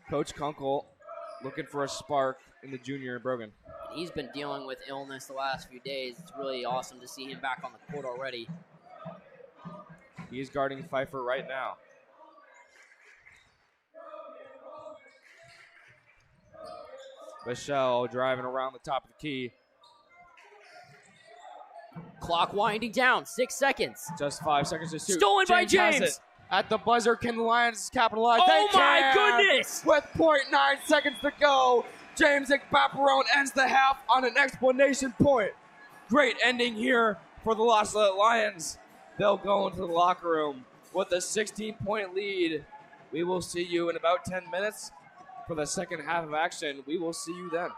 Coach Kunkel looking for a spark in the junior Brogan. He's been dealing with illness the last few days. It's really awesome to see him back on the court already. He's guarding Pfeiffer right now. Michelle driving around the top of the key. Clock winding down, 6 seconds. Just 5 seconds to shoot. Stolen by has James. it. At the buzzer, can the Lions capitalize? Oh They my can. goodness! With 0.9 seconds to go, James Ekpaparone ends the half on an explanation point. Great ending here for the La Salette Lions. They'll go into the locker room with a 16-point lead. We will see you in about 10 minutes for the second half of action. We will see you then.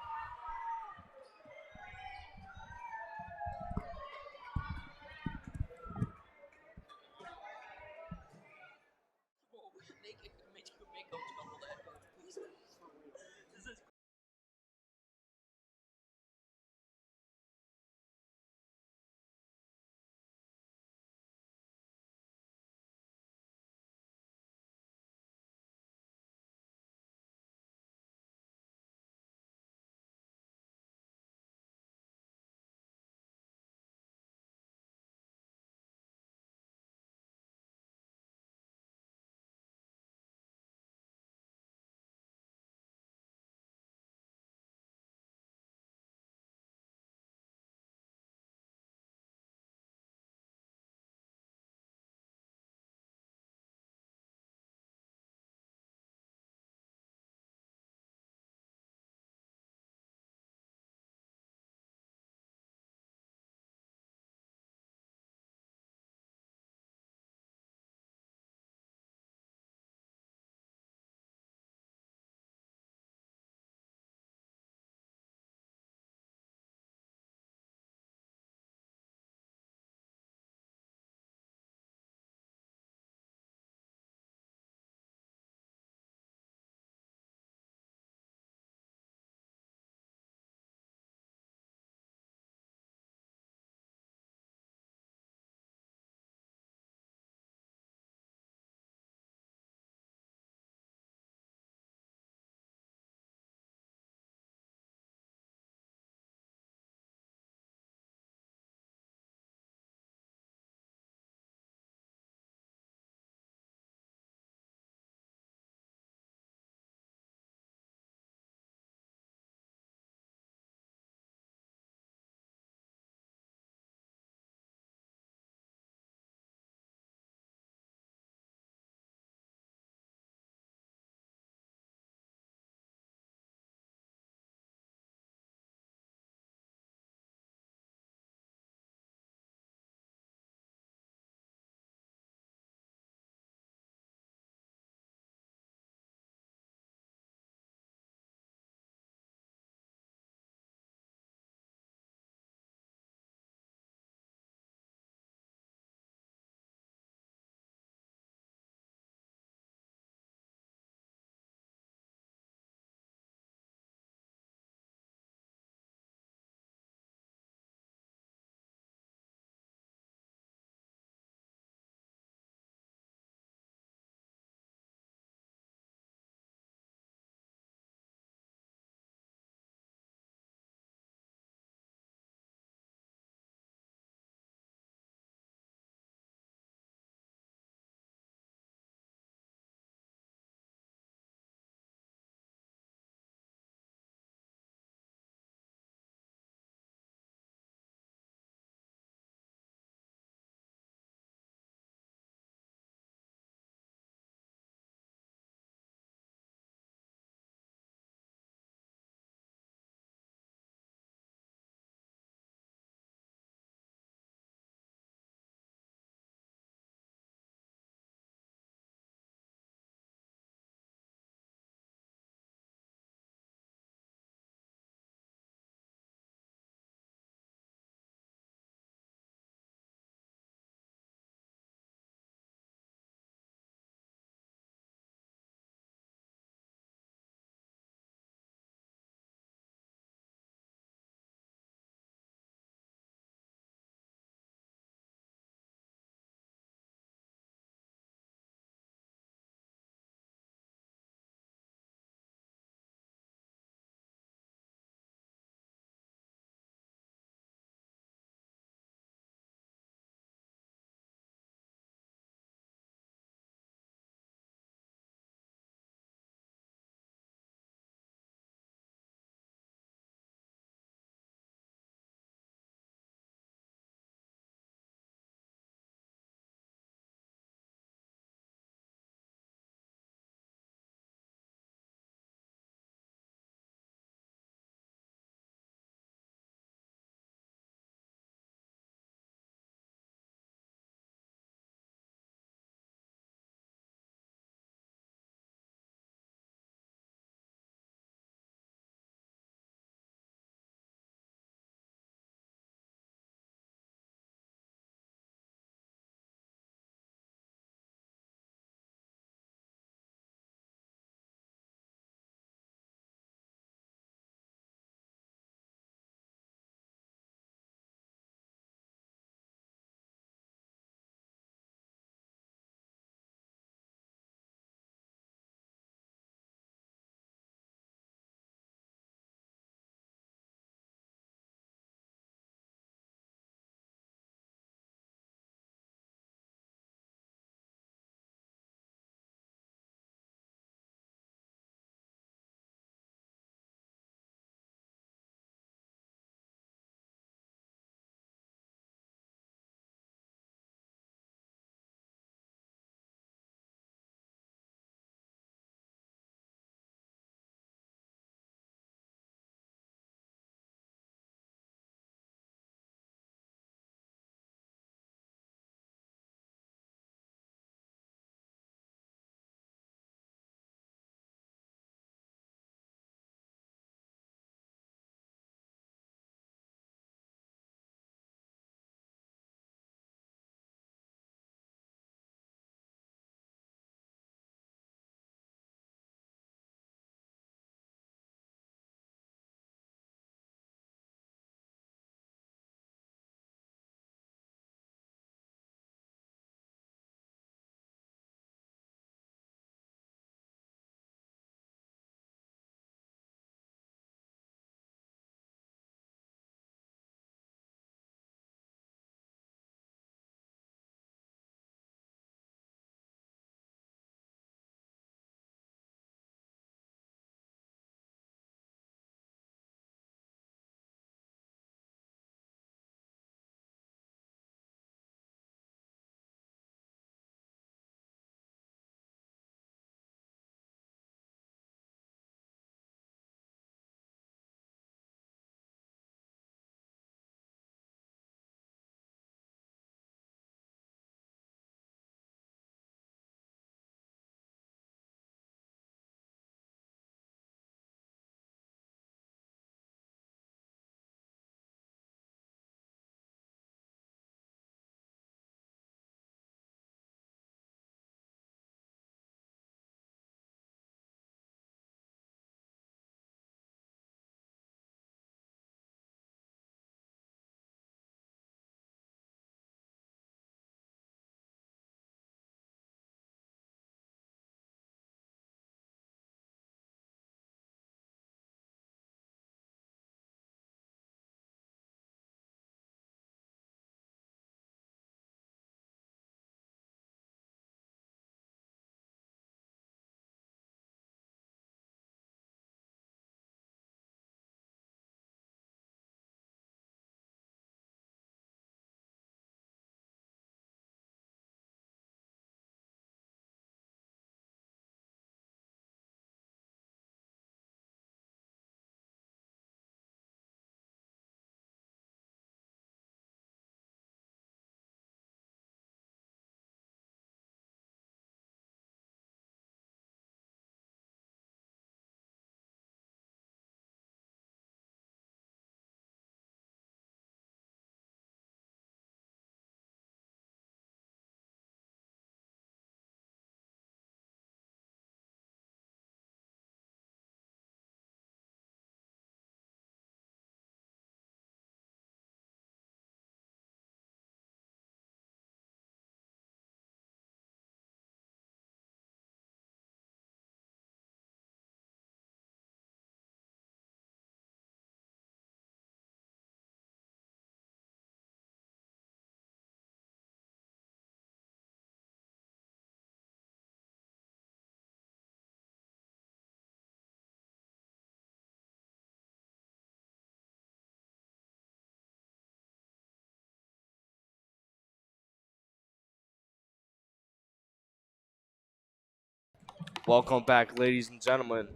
Welcome back, ladies and gentlemen.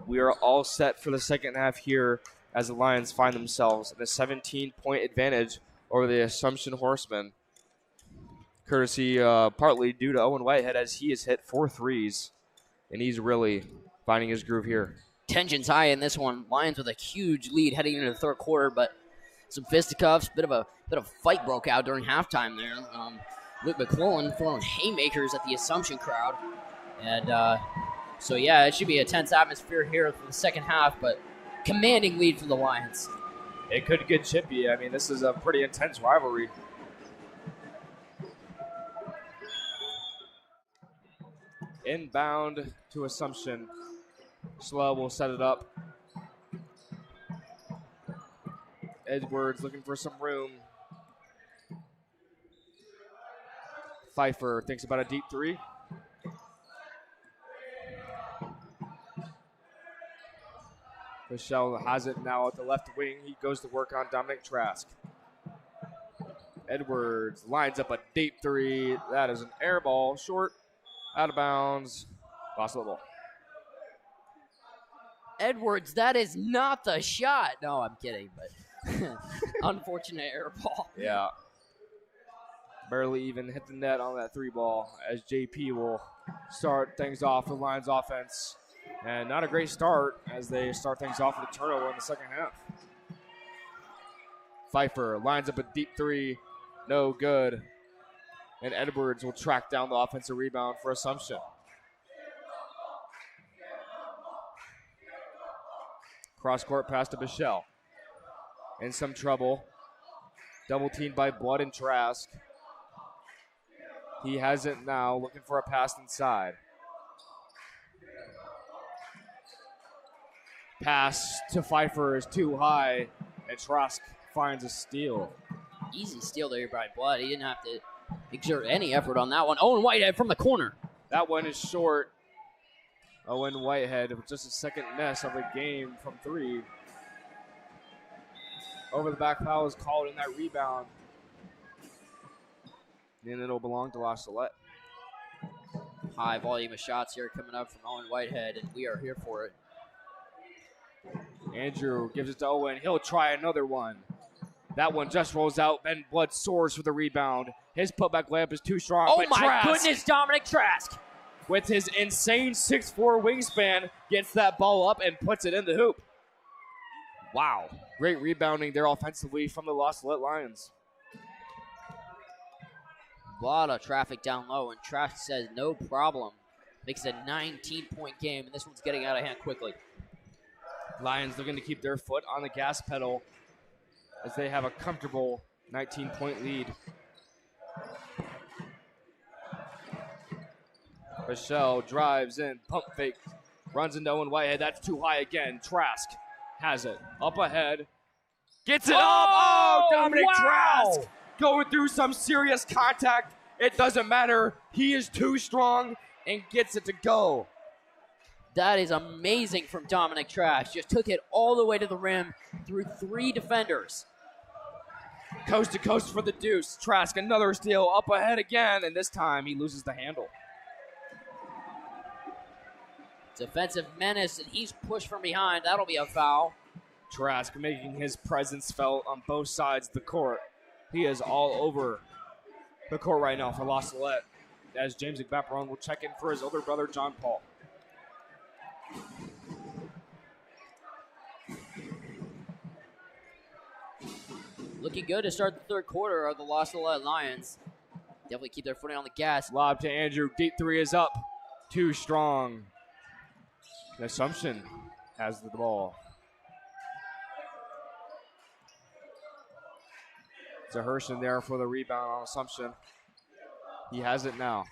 We are all set for the second half here as the Lions find themselves in a 17-point advantage over the Assumption Horsemen. Courtesy partly due to Owen Whitehead as he has hit 4 threes, and he's really finding his groove here. Tension's high in this one. Lions with a huge lead heading into the third quarter, but some fisticuffs, bit of fight broke out during halftime there. Luke McClellan throwing haymakers at the Assumption crowd. And so, yeah, it should be a tense atmosphere here for the second half, but commanding lead for the Lions. It could get chippy. I mean, this is a pretty intense rivalry. Inbound to Assumption. Slow will set it up. Edwards looking for some room. Pfeiffer thinks about a deep three. Michelle has it now at the left wing. He goes to work on Dominic Trask. Edwards lines up a deep three. That is an air ball. Short. Out of bounds. Lost the ball. Edwards, that is not the shot. No, I'm kidding, but unfortunate air ball. Yeah. Barely even hit the net on that three ball as JP will start things off the Lions offense. And not a great start as they start things off with a turnover in the second half. Pfeiffer lines up a deep three. No good. And Edwards will track down the offensive rebound for Assumption. Cross-court pass to Bichelle. In some trouble. Double teamed by Blood and Trask. He has it now, looking for a pass inside. Pass to Pfeiffer is too high, and Trask finds a steal. Easy steal there by Blood. He didn't have to exert any effort on that one. Owen Whitehead from the corner. That one is short. Owen Whitehead with just a second miss of the game from three. Over the back foul is called in that rebound. And it'll belong to La Salette. High volume of shots here coming up from Owen Whitehead, and we are here for it. Andrew gives it to Owen. He'll try another one. That one just rolls out. Ben Blood soars for the rebound. His putback layup is too strong. Oh, but my Trask, goodness, Dominic Trask. with his insane 6'4 wingspan, gets that ball up and puts it in the hoop. Wow. Great rebounding there offensively from the La Salette Lions. A lot of traffic down low, and Trask says no problem. Makes it a 19-point game, and this one's getting out of hand quickly. Lions looking to keep their foot on the gas pedal as they have a comfortable 19-point lead. Michelle drives in, pump fake, runs into Owen Whitehead. That's too high again. Trask has it. Up ahead. Gets it up. Oh, Dominic Trask going through some serious contact. It doesn't matter. He is too strong and gets it to go. That is amazing from Dominic Trask. Just took it all the way to the rim through 3 defenders. Coast to coast for the deuce. Trask, another steal, up ahead again, and this time he loses the handle. Defensive menace, and he's pushed from behind. That'll be a foul. Trask making his presence felt on both sides of the court. He is all over the court right now for La Salette, as James McBaperon will check in for his older brother, John Paul. Looking good to start the third quarter of the La Salette Lions. Definitely keep their footing on the gas. Lob to Andrew. Deep three is up. Too strong. Assumption has the ball. Zahershin there for the rebound on Assumption. He has it now.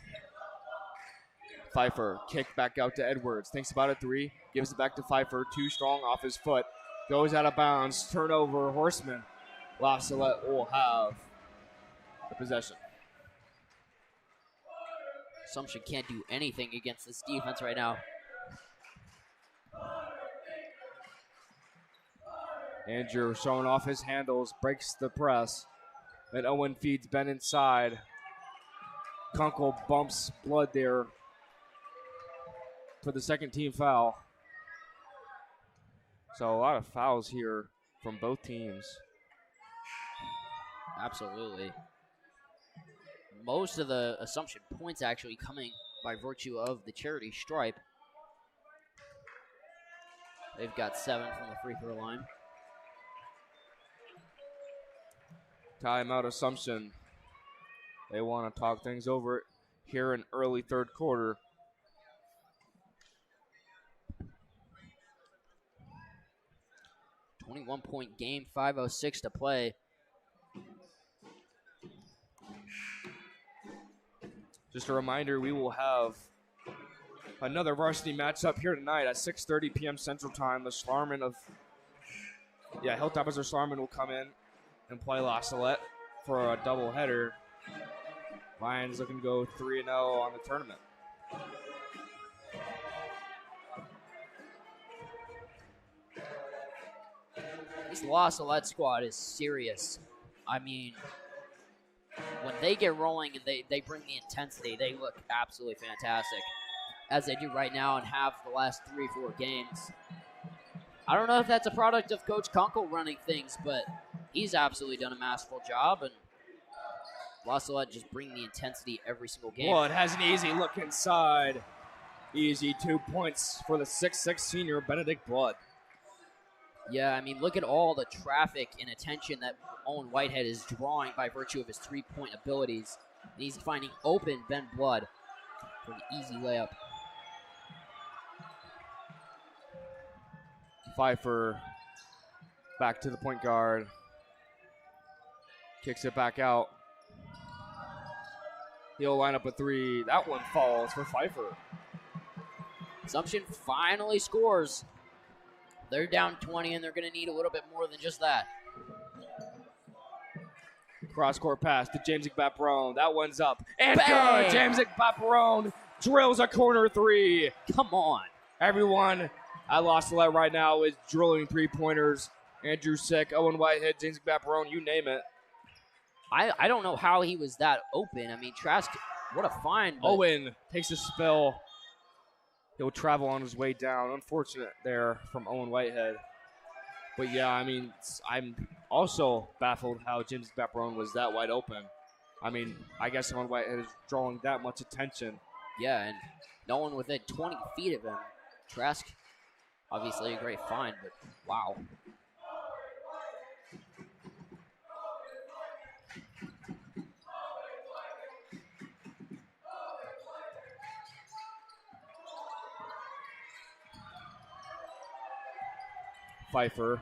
Pfeiffer, kick back out to Edwards. Thinks about a three. Gives it back to Pfeiffer. Too strong off his foot. Goes out of bounds. Turnover, Horseman. La Salette will have the possession. Assumption can't do anything against this defense right now. Andrew showing off his handles, breaks the press. Then Owen feeds Ben inside. Kunkel bumps Blood there. for the second team foul. So a lot of fouls here from both teams. Absolutely. Most of the Assumption points actually coming by virtue of the charity stripe. They've got 7 from the free throw line. Timeout Assumption. They want to talk things over here in early third quarter. .1 game, 5:06 to play. Just a reminder, we will have another varsity matchup here tonight at 6:30 p.m. Central Time. The Schlarman of, Hilltoppers or Schlarman will come in and play La Salette for a doubleheader. Lions looking to go 3-0 on the tournament. This La Salette squad is serious. I mean, when they get rolling and they bring the intensity, they look absolutely fantastic, as they do right now and have the last 3-4 games. I don't know if that's a product of Coach Kunkel running things, but he's absolutely done a masterful job, and La Salette just bring the intensity every single game. Blood has an easy look inside. Easy 2 points for the 6'6 senior Benedict Blood. Yeah, I mean, look at all the traffic and attention that Owen Whitehead is drawing by virtue of his three-point abilities. And he's finding open Ben Blood for an easy layup. Pfeiffer back to the point guard. Kicks it back out. He'll line up a 3. That one falls for Pfeiffer. Assumption finally scores. They're down 20, and they're going to need a little bit more than just that. Cross-court pass to James Baperone. That one's up. And Bang! good! James Baperone drills a corner 3. Come on. Everyone at La Salette right now is drilling three-pointers. Andrew Sick, Owen Whitehead, James Baperone, you name it. I don't know how he was that open. I mean, Trask, what a find. Owen takes a spill. He'll travel on his way down. Unfortunate there from Owen Whitehead. But yeah, I mean, I'm also baffled how James Baperone was that wide open. I mean, I guess Owen Whitehead is drawing that much attention. Yeah, and no one within 20 feet of him. Trask, obviously a great find, but wow. Pfeiffer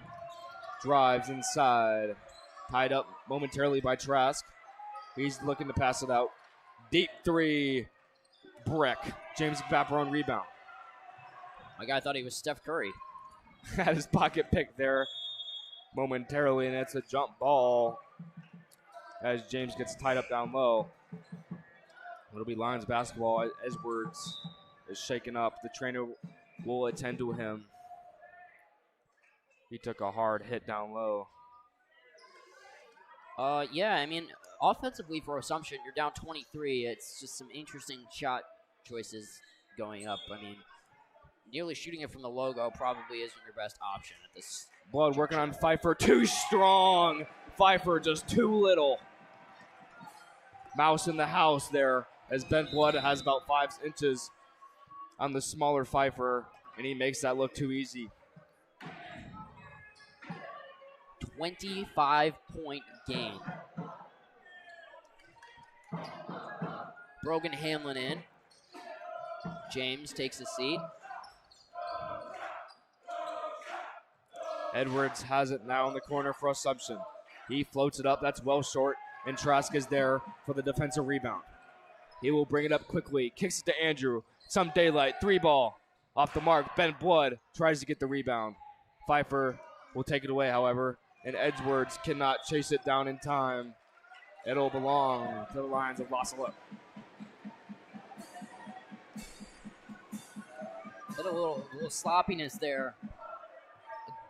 drives inside. Tied up momentarily by Trask. He's looking to pass it out. Deep 3. Brick. James Baperone rebound. My guy thought he was Steph Curry. Had his pocket picked there momentarily, and it's a jump ball as James gets tied up down low. It'll be Lions basketball. Edwards is shaken up. The trainer will attend to him. He took a hard hit down low. Yeah, I mean, offensively for Assumption, you're down 23. It's just some interesting shot choices going up. I mean, nearly shooting it from the logo probably isn't your best option at this. Blood working on Pfeiffer. Too strong. Pfeiffer just too little. Mouse in the house there as Ben Blood has about 5 inches on the smaller Pfeiffer, and he makes that look too easy. 25-point game. Brogan Hamlin in. James takes a seat. Edwards has it now in the corner for Assumption. He floats it up. That's well short, and Trask is there for the defensive rebound. He will bring it up quickly. Kicks it to Andrew. Some daylight. 3 ball. Off the mark. Ben Blood tries to get the rebound. Pfeiffer will take it away, however, and Edwards cannot chase it down in time. It'll belong to the Lions of La Salette. A little sloppiness there.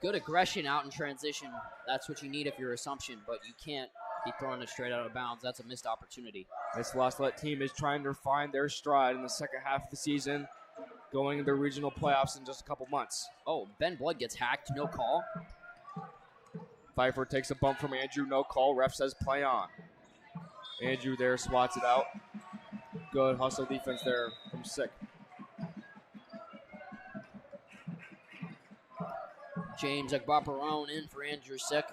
Good aggression out in transition. That's what you need if you're Assumption, but you can't be throwing it straight out of bounds. That's a missed opportunity. This La Salette team is trying to find their stride in the second half of the season. going to the regional playoffs in just a couple months. Oh, Ben Blood gets hacked. No call. Pfeiffer takes a bump from Andrew. No call. Ref says play on. Andrew there swats it out. Good hustle defense there from Sick. James Agbaparone in for Andrew Sick.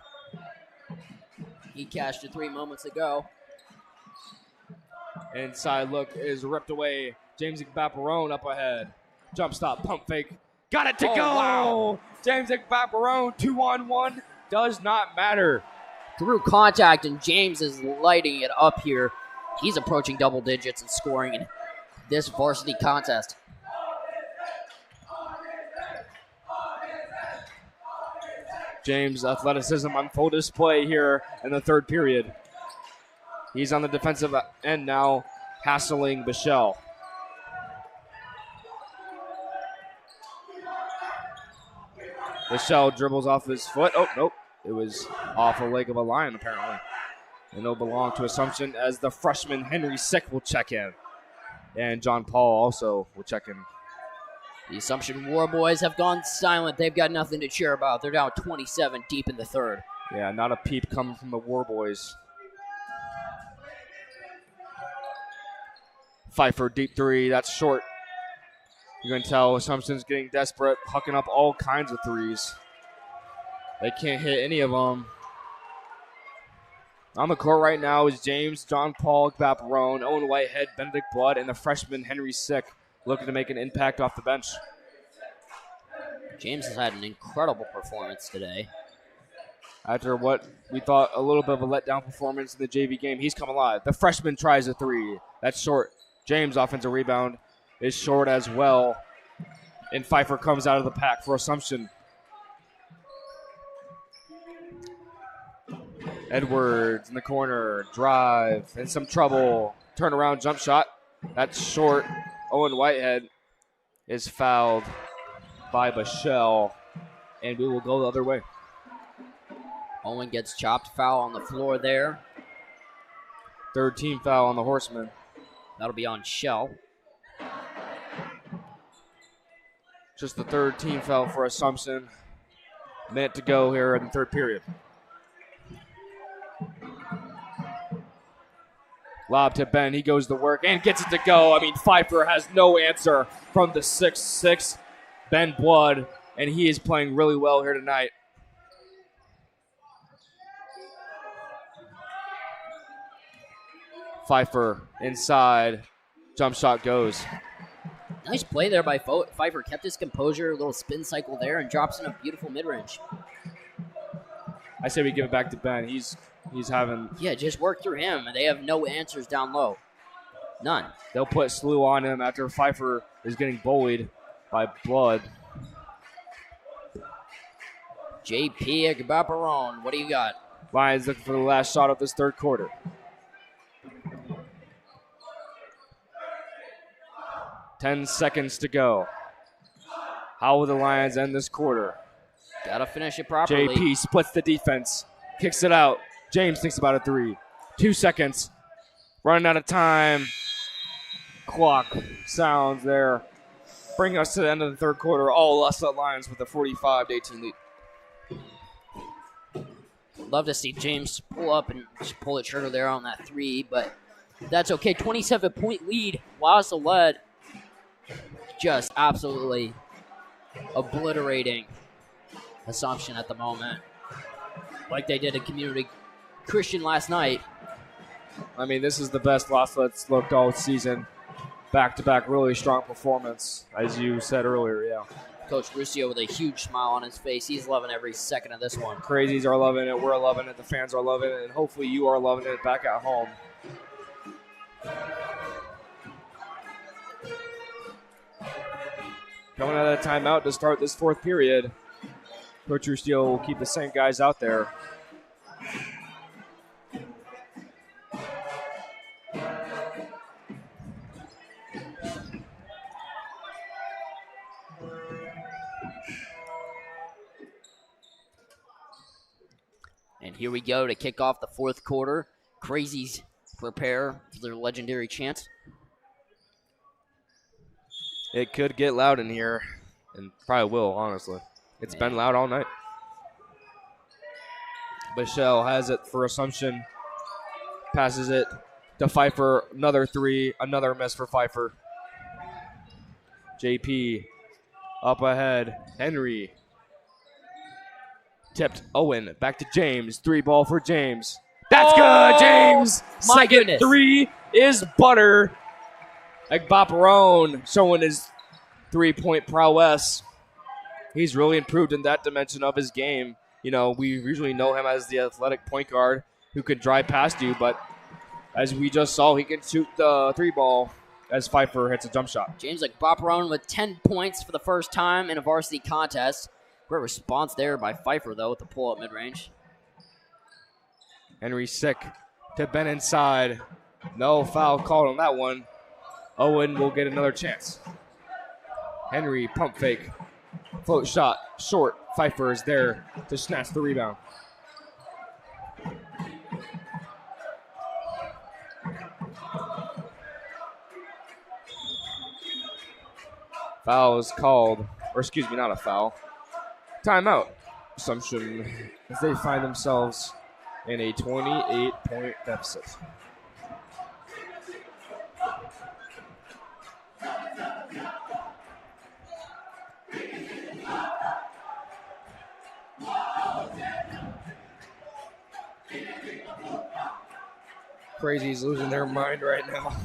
He cashed it 3 moments ago. Inside look is ripped away. James Agbaparone up ahead. Jump stop, pump fake. Got it to go! Wow. James Agbaparone, 2-on-1. Does not matter. Through contact, and James is lighting it up here. He's approaching double digits and scoring in this varsity contest. James' athleticism on full display here in the third period. He's on the defensive end now, hassling Bichelle. Bichelle dribbles off his foot. Oh, nope. It was off a leg of a lion, apparently. And it'll belong to Assumption as the freshman Henry Sick will check in. And John Paul also will check in. The Assumption War Boys have gone silent. They've got nothing to cheer about. They're down 27 deep in the third. Yeah, not a peep coming from the War Boys. Pfeiffer, deep three. That's short. You can tell Assumption's getting desperate, hucking up all kinds of threes. They can't hit any of them. On the court right now is James, John Paul, Agbaparone, Owen Whitehead, Benedict Blood, and the freshman Henry Sick looking to make an impact off the bench. James has had an incredible performance today. After what we thought a little bit of a letdown performance in the JV game, he's come alive. The freshman tries a three. That's short. James' offensive rebound is short as well. And Pfeiffer comes out of the pack for Assumption. Edwards in the corner. Drive. In some trouble. Turnaround jump shot. That's short. Owen Whitehead is fouled by Bichelle. And we will go the other way. Owen gets chopped. Foul on the floor there. Third team foul on the Horsemen. That'll be on Shell. Just the third team foul for Assumption. Minute to go here in the third period. Lob to Ben. He goes to work and gets it to go. I mean, Pfeiffer has no answer from the 6'6" Ben Blood, and he is playing really well here tonight. Pfeiffer inside. Jump shot goes. Nice play there by Pfeiffer. Kept his composure, a little spin cycle there, and drops in a beautiful mid-range. I say we give it back to Ben. He's having... Yeah, just work through him. They have no answers down low. None. They'll put Slew on him after Pfeiffer is getting bullied by Blood. JP Agbaparone, what do you got? Lions looking for the last shot of this third quarter. Ten seconds to go. How will the Lions end this quarter? Gotta finish it properly. JP splits the defense. Kicks it out. James thinks about a three. 2 seconds. Running out of time. Clock sounds there. Bring us to the end of the third quarter. All Lusset Lions with a 45-18 lead. Love to see James pull up and just pull the trigger there on that three, but that's okay. 27-point lead. Lusset led. Just absolutely obliterating Assumption at the moment, like they did at Community Christian last night. I mean, this is the best Lusset's looked all season. Back-to-back really strong performance, as you said earlier, yeah. Coach Ruscio with a huge smile on his face. He's loving every second of this one. Crazies are loving it. We're loving it. The fans are loving it. And hopefully you are loving it back at home. Coming out of the timeout to start this fourth period. Coach Ruscio will keep the same guys out there. And here we go to kick off the fourth quarter. Crazies prepare for their legendary chant. It could get loud in here, and probably will, honestly. It's been loud all night. Michelle has it for Assumption. Passes it to Pfeiffer. Another three. Another miss for Pfeiffer. JP up ahead. Henry. Tipped. Owen. Back to James. 3-ball for James. That's good, James. My Second goodness. 3 is butter. Agbaparone showing his 3-point prowess. He's really improved in that dimension of his game. You know, we usually know him as the athletic point guard who can drive past you, but as we just saw, he can shoot the 3-ball as Pfeiffer hits a jump shot. James Agbaparone with 10 points for the first time in a varsity contest. Great response there by Pfeiffer, though, with the pull-up mid-range. Henry sick to Ben inside. No foul called on that one. Owen will get another chance. Henry pump fake. Float shot. Short. Pfeiffer is there to snatch the rebound. Foul is called. Or excuse me, not a foul. Timeout. Assumption as they find themselves in a 28-point deficit. Crazy's losing their mind right now.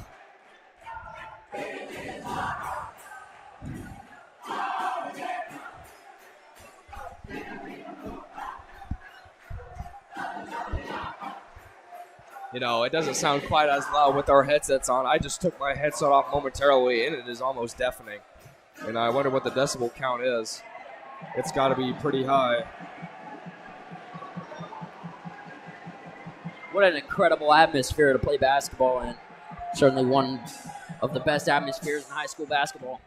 You know, it doesn't sound quite as loud with our headsets on. I just took my headset off momentarily, and it is almost deafening. And I wonder what the decibel count is. It's got to be pretty high. What an incredible atmosphere to play basketball in. Certainly one of the best atmospheres in high school basketball.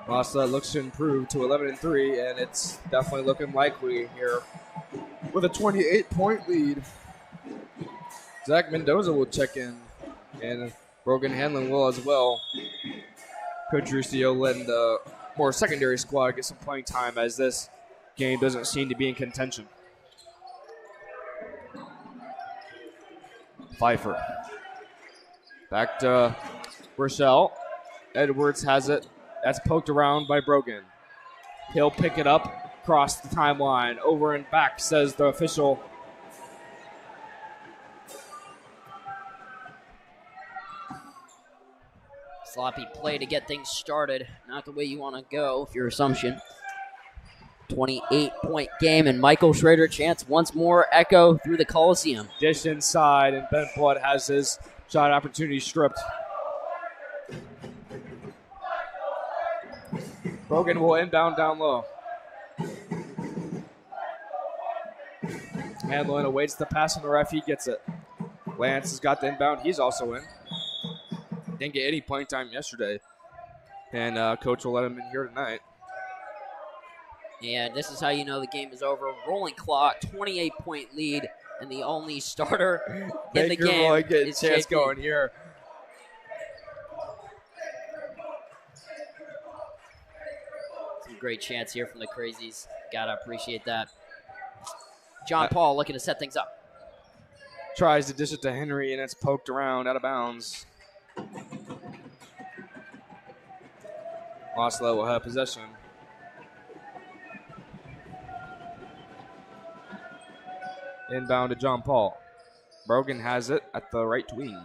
Massa looks to improve to 11-3, and it's definitely looking likely here with a 28-point lead. Zach Mendoza will check in, and Brogan Hanlon will as well. Coach Ruscio letting the more secondary squad get some playing time as this game doesn't seem to be in contention. Pfeiffer. Back to Rochelle. Edwards has it. That's poked around by Brogan. He'll pick it up across the timeline. Over and back, says the official. Sloppy play to get things started. Not the way you want to go if you're Assumption. 28-point game, and Michael Schrader chance once more echo through the Coliseum. Dish inside, and Ben Blood has his shot opportunity stripped. Brogan will inbound down low. Hanlon awaits the pass from the ref. He gets it. Lance has got the inbound. He's also in. Didn't get any playing time yesterday, and coach will let him in here tonight. And this is how you know the game is over. Rolling clock, 28-point lead, and the only starter in the game will get a is chance JP. going here. Some great chance here from the Crazies. Gotta appreciate that. John Paul looking to set things up. Tries to dish it to Henry, and it's poked around out of bounds. Oslo will have possession. Inbound to John Paul. Brogan has it at the right wing.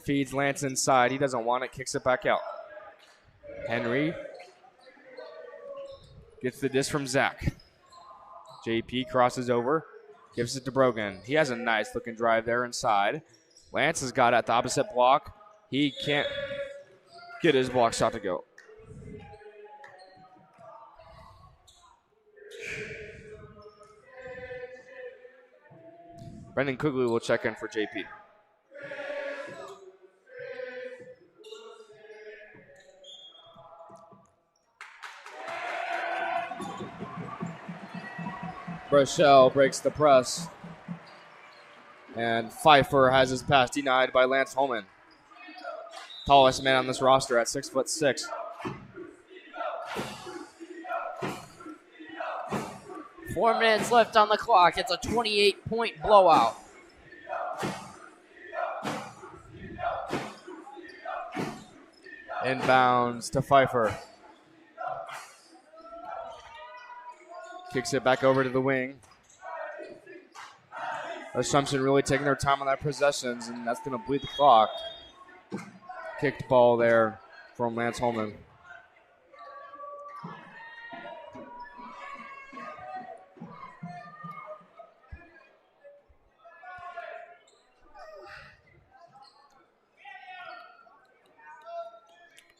Feeds Lance inside. He doesn't want it. Kicks it back out. Henry gets the dish from Zach. JP crosses over. Gives it to Brogan. He has a nice looking drive there inside. Lance has got it at the opposite block. He can't get his block shot to go. Brendan Quigley will check in for JP. Rochelle breaks the press. And Pfeiffer has his pass denied by Lance Holman. Tallest man on this roster at 6'6". 4 minutes left on the clock. It's a 28-point blowout. Inbounds to Pfeiffer. Kicks it back over to the wing. Assumption really taking their time on that possessions, and that's going to bleed the clock. Kicked ball there from Lance Holman.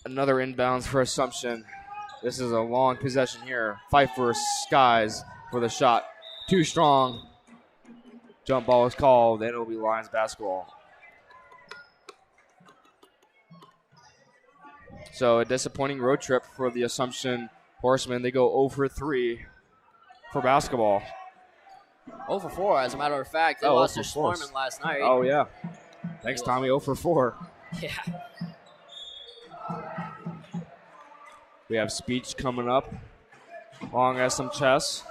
Another inbounds for Assumption. This is a long possession here. Pfeiffer skies for the shot. Too strong. Jump ball is called, and it'll be Lions basketball. So a disappointing road trip for the Assumption Horsemen. They go 0 for 3 for basketball. 0 for 4, as a matter of fact. They lost to Schlarman last night. Oh, yeah. Thanks, Tommy. 0 for 4. Yeah. We have speech coming up. Long as some chess.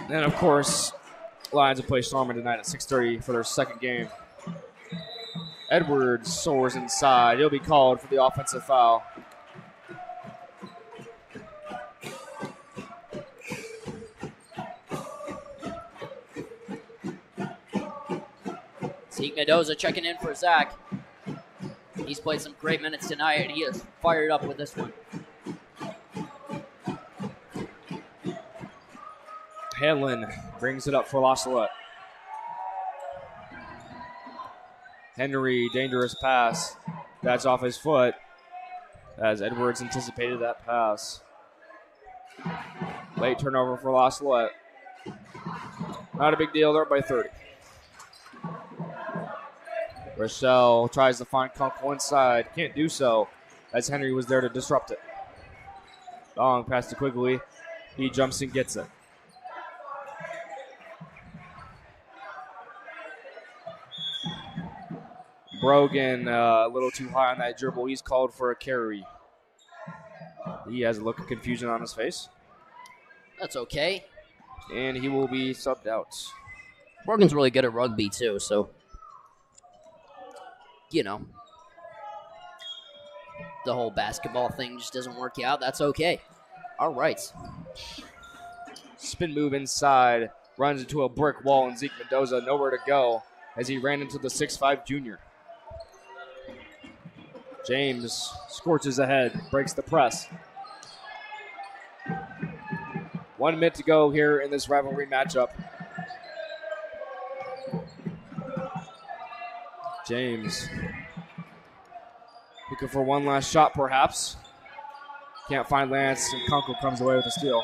And, of course, Lions will play Schlarman tonight at 6:30 for their second game. Edwards soars inside. He'll be called for the offensive foul. Zeke Mendoza checking in for Zach. He's played some great minutes tonight, and he is fired up with this one. Hanlon brings it up for La Salette. Henry, dangerous pass. That's off his foot as Edwards anticipated that pass. Late turnover for La Salette. Not a big deal. They're up by 30. Rochelle tries to find Kunkel inside. Can't do so as Henry was there to disrupt it. Long pass to Quigley. He jumps and gets it. Brogan a little too high on that dribble. He's called for a carry. He has a look of confusion on his face. That's okay. And he will be subbed out. Brogan's really good at rugby, too, so, you know, the whole basketball thing just doesn't work out. That's okay. All right. Spin move inside. Runs into a brick wall, and Zeke Mendoza nowhere to go as he ran into the 6'5 junior. James scorches ahead, breaks the press. 1 minute to go here in this rivalry matchup. James looking for one last shot, perhaps. Can't find Lance, and Kunkel comes away with a steal.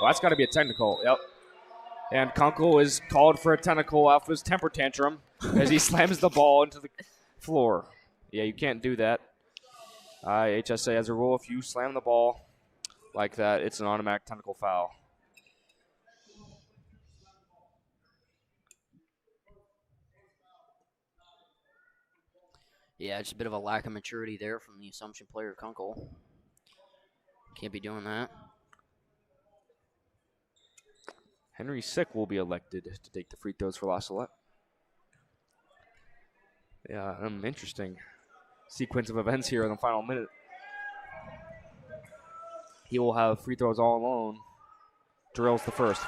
Well, that's got to be a technical. Yep. And Kunkel is called for a technical off his temper tantrum as he slams the ball into the floor. Yeah, you can't do that. HSA has a rule: if you slam the ball like that, it's an automatic technical foul. Yeah, just a bit of a lack of maturity there from the Assumption player, Kunkel. Can't be doing that. Henry Sick will be elected to take the free throws for La Salette. Yeah, interesting sequence of events here in the final minute. He will have free throws all alone. Drills the first.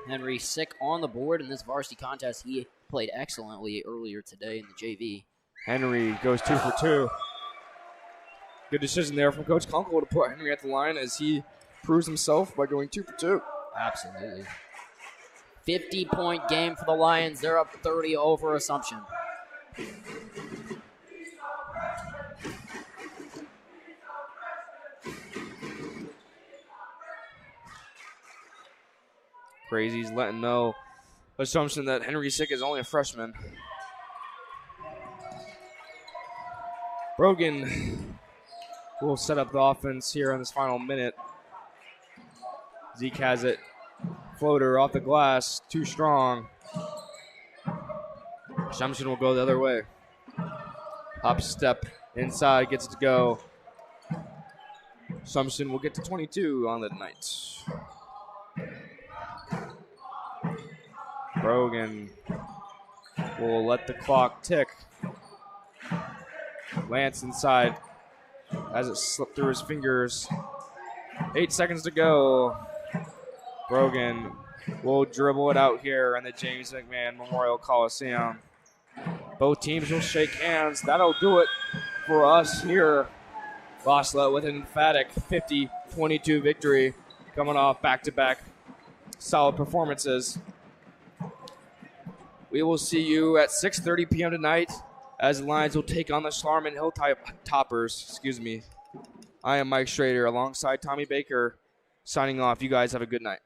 Henry Sick on the board in this varsity contest. He played excellently earlier today in the JV. Henry goes 2 for 2. Good decision there from Coach Kunkel to put Henry at the line as he proves himself by going 2 for 2. Absolutely. 50-point game for the Lions. They're up 30 over Assumption. Crazy's letting know Assumption that Henry Sick is only a freshman. Brogan will set up the offense here in this final minute. Zeke has it. Floater off the glass. Too strong. Assumption will go the other way. Hop step inside. Gets it to go. Assumption will get to 22 on the night. Brogan will let the clock tick. Lance inside as it slipped through his fingers. 8 seconds to go. Brogan will dribble it out here in the James McMahon Memorial Coliseum. Both teams will shake hands. That'll do it for us here. Salette with an emphatic 50-22 victory, coming off back-to-back solid performances. We will see you at 6:30 p.m. tonight as the Lions will take on the Schlarman Hilltoppers. Excuse me. I am Mike Schrader alongside Tommy Baker signing off. You guys have a good night.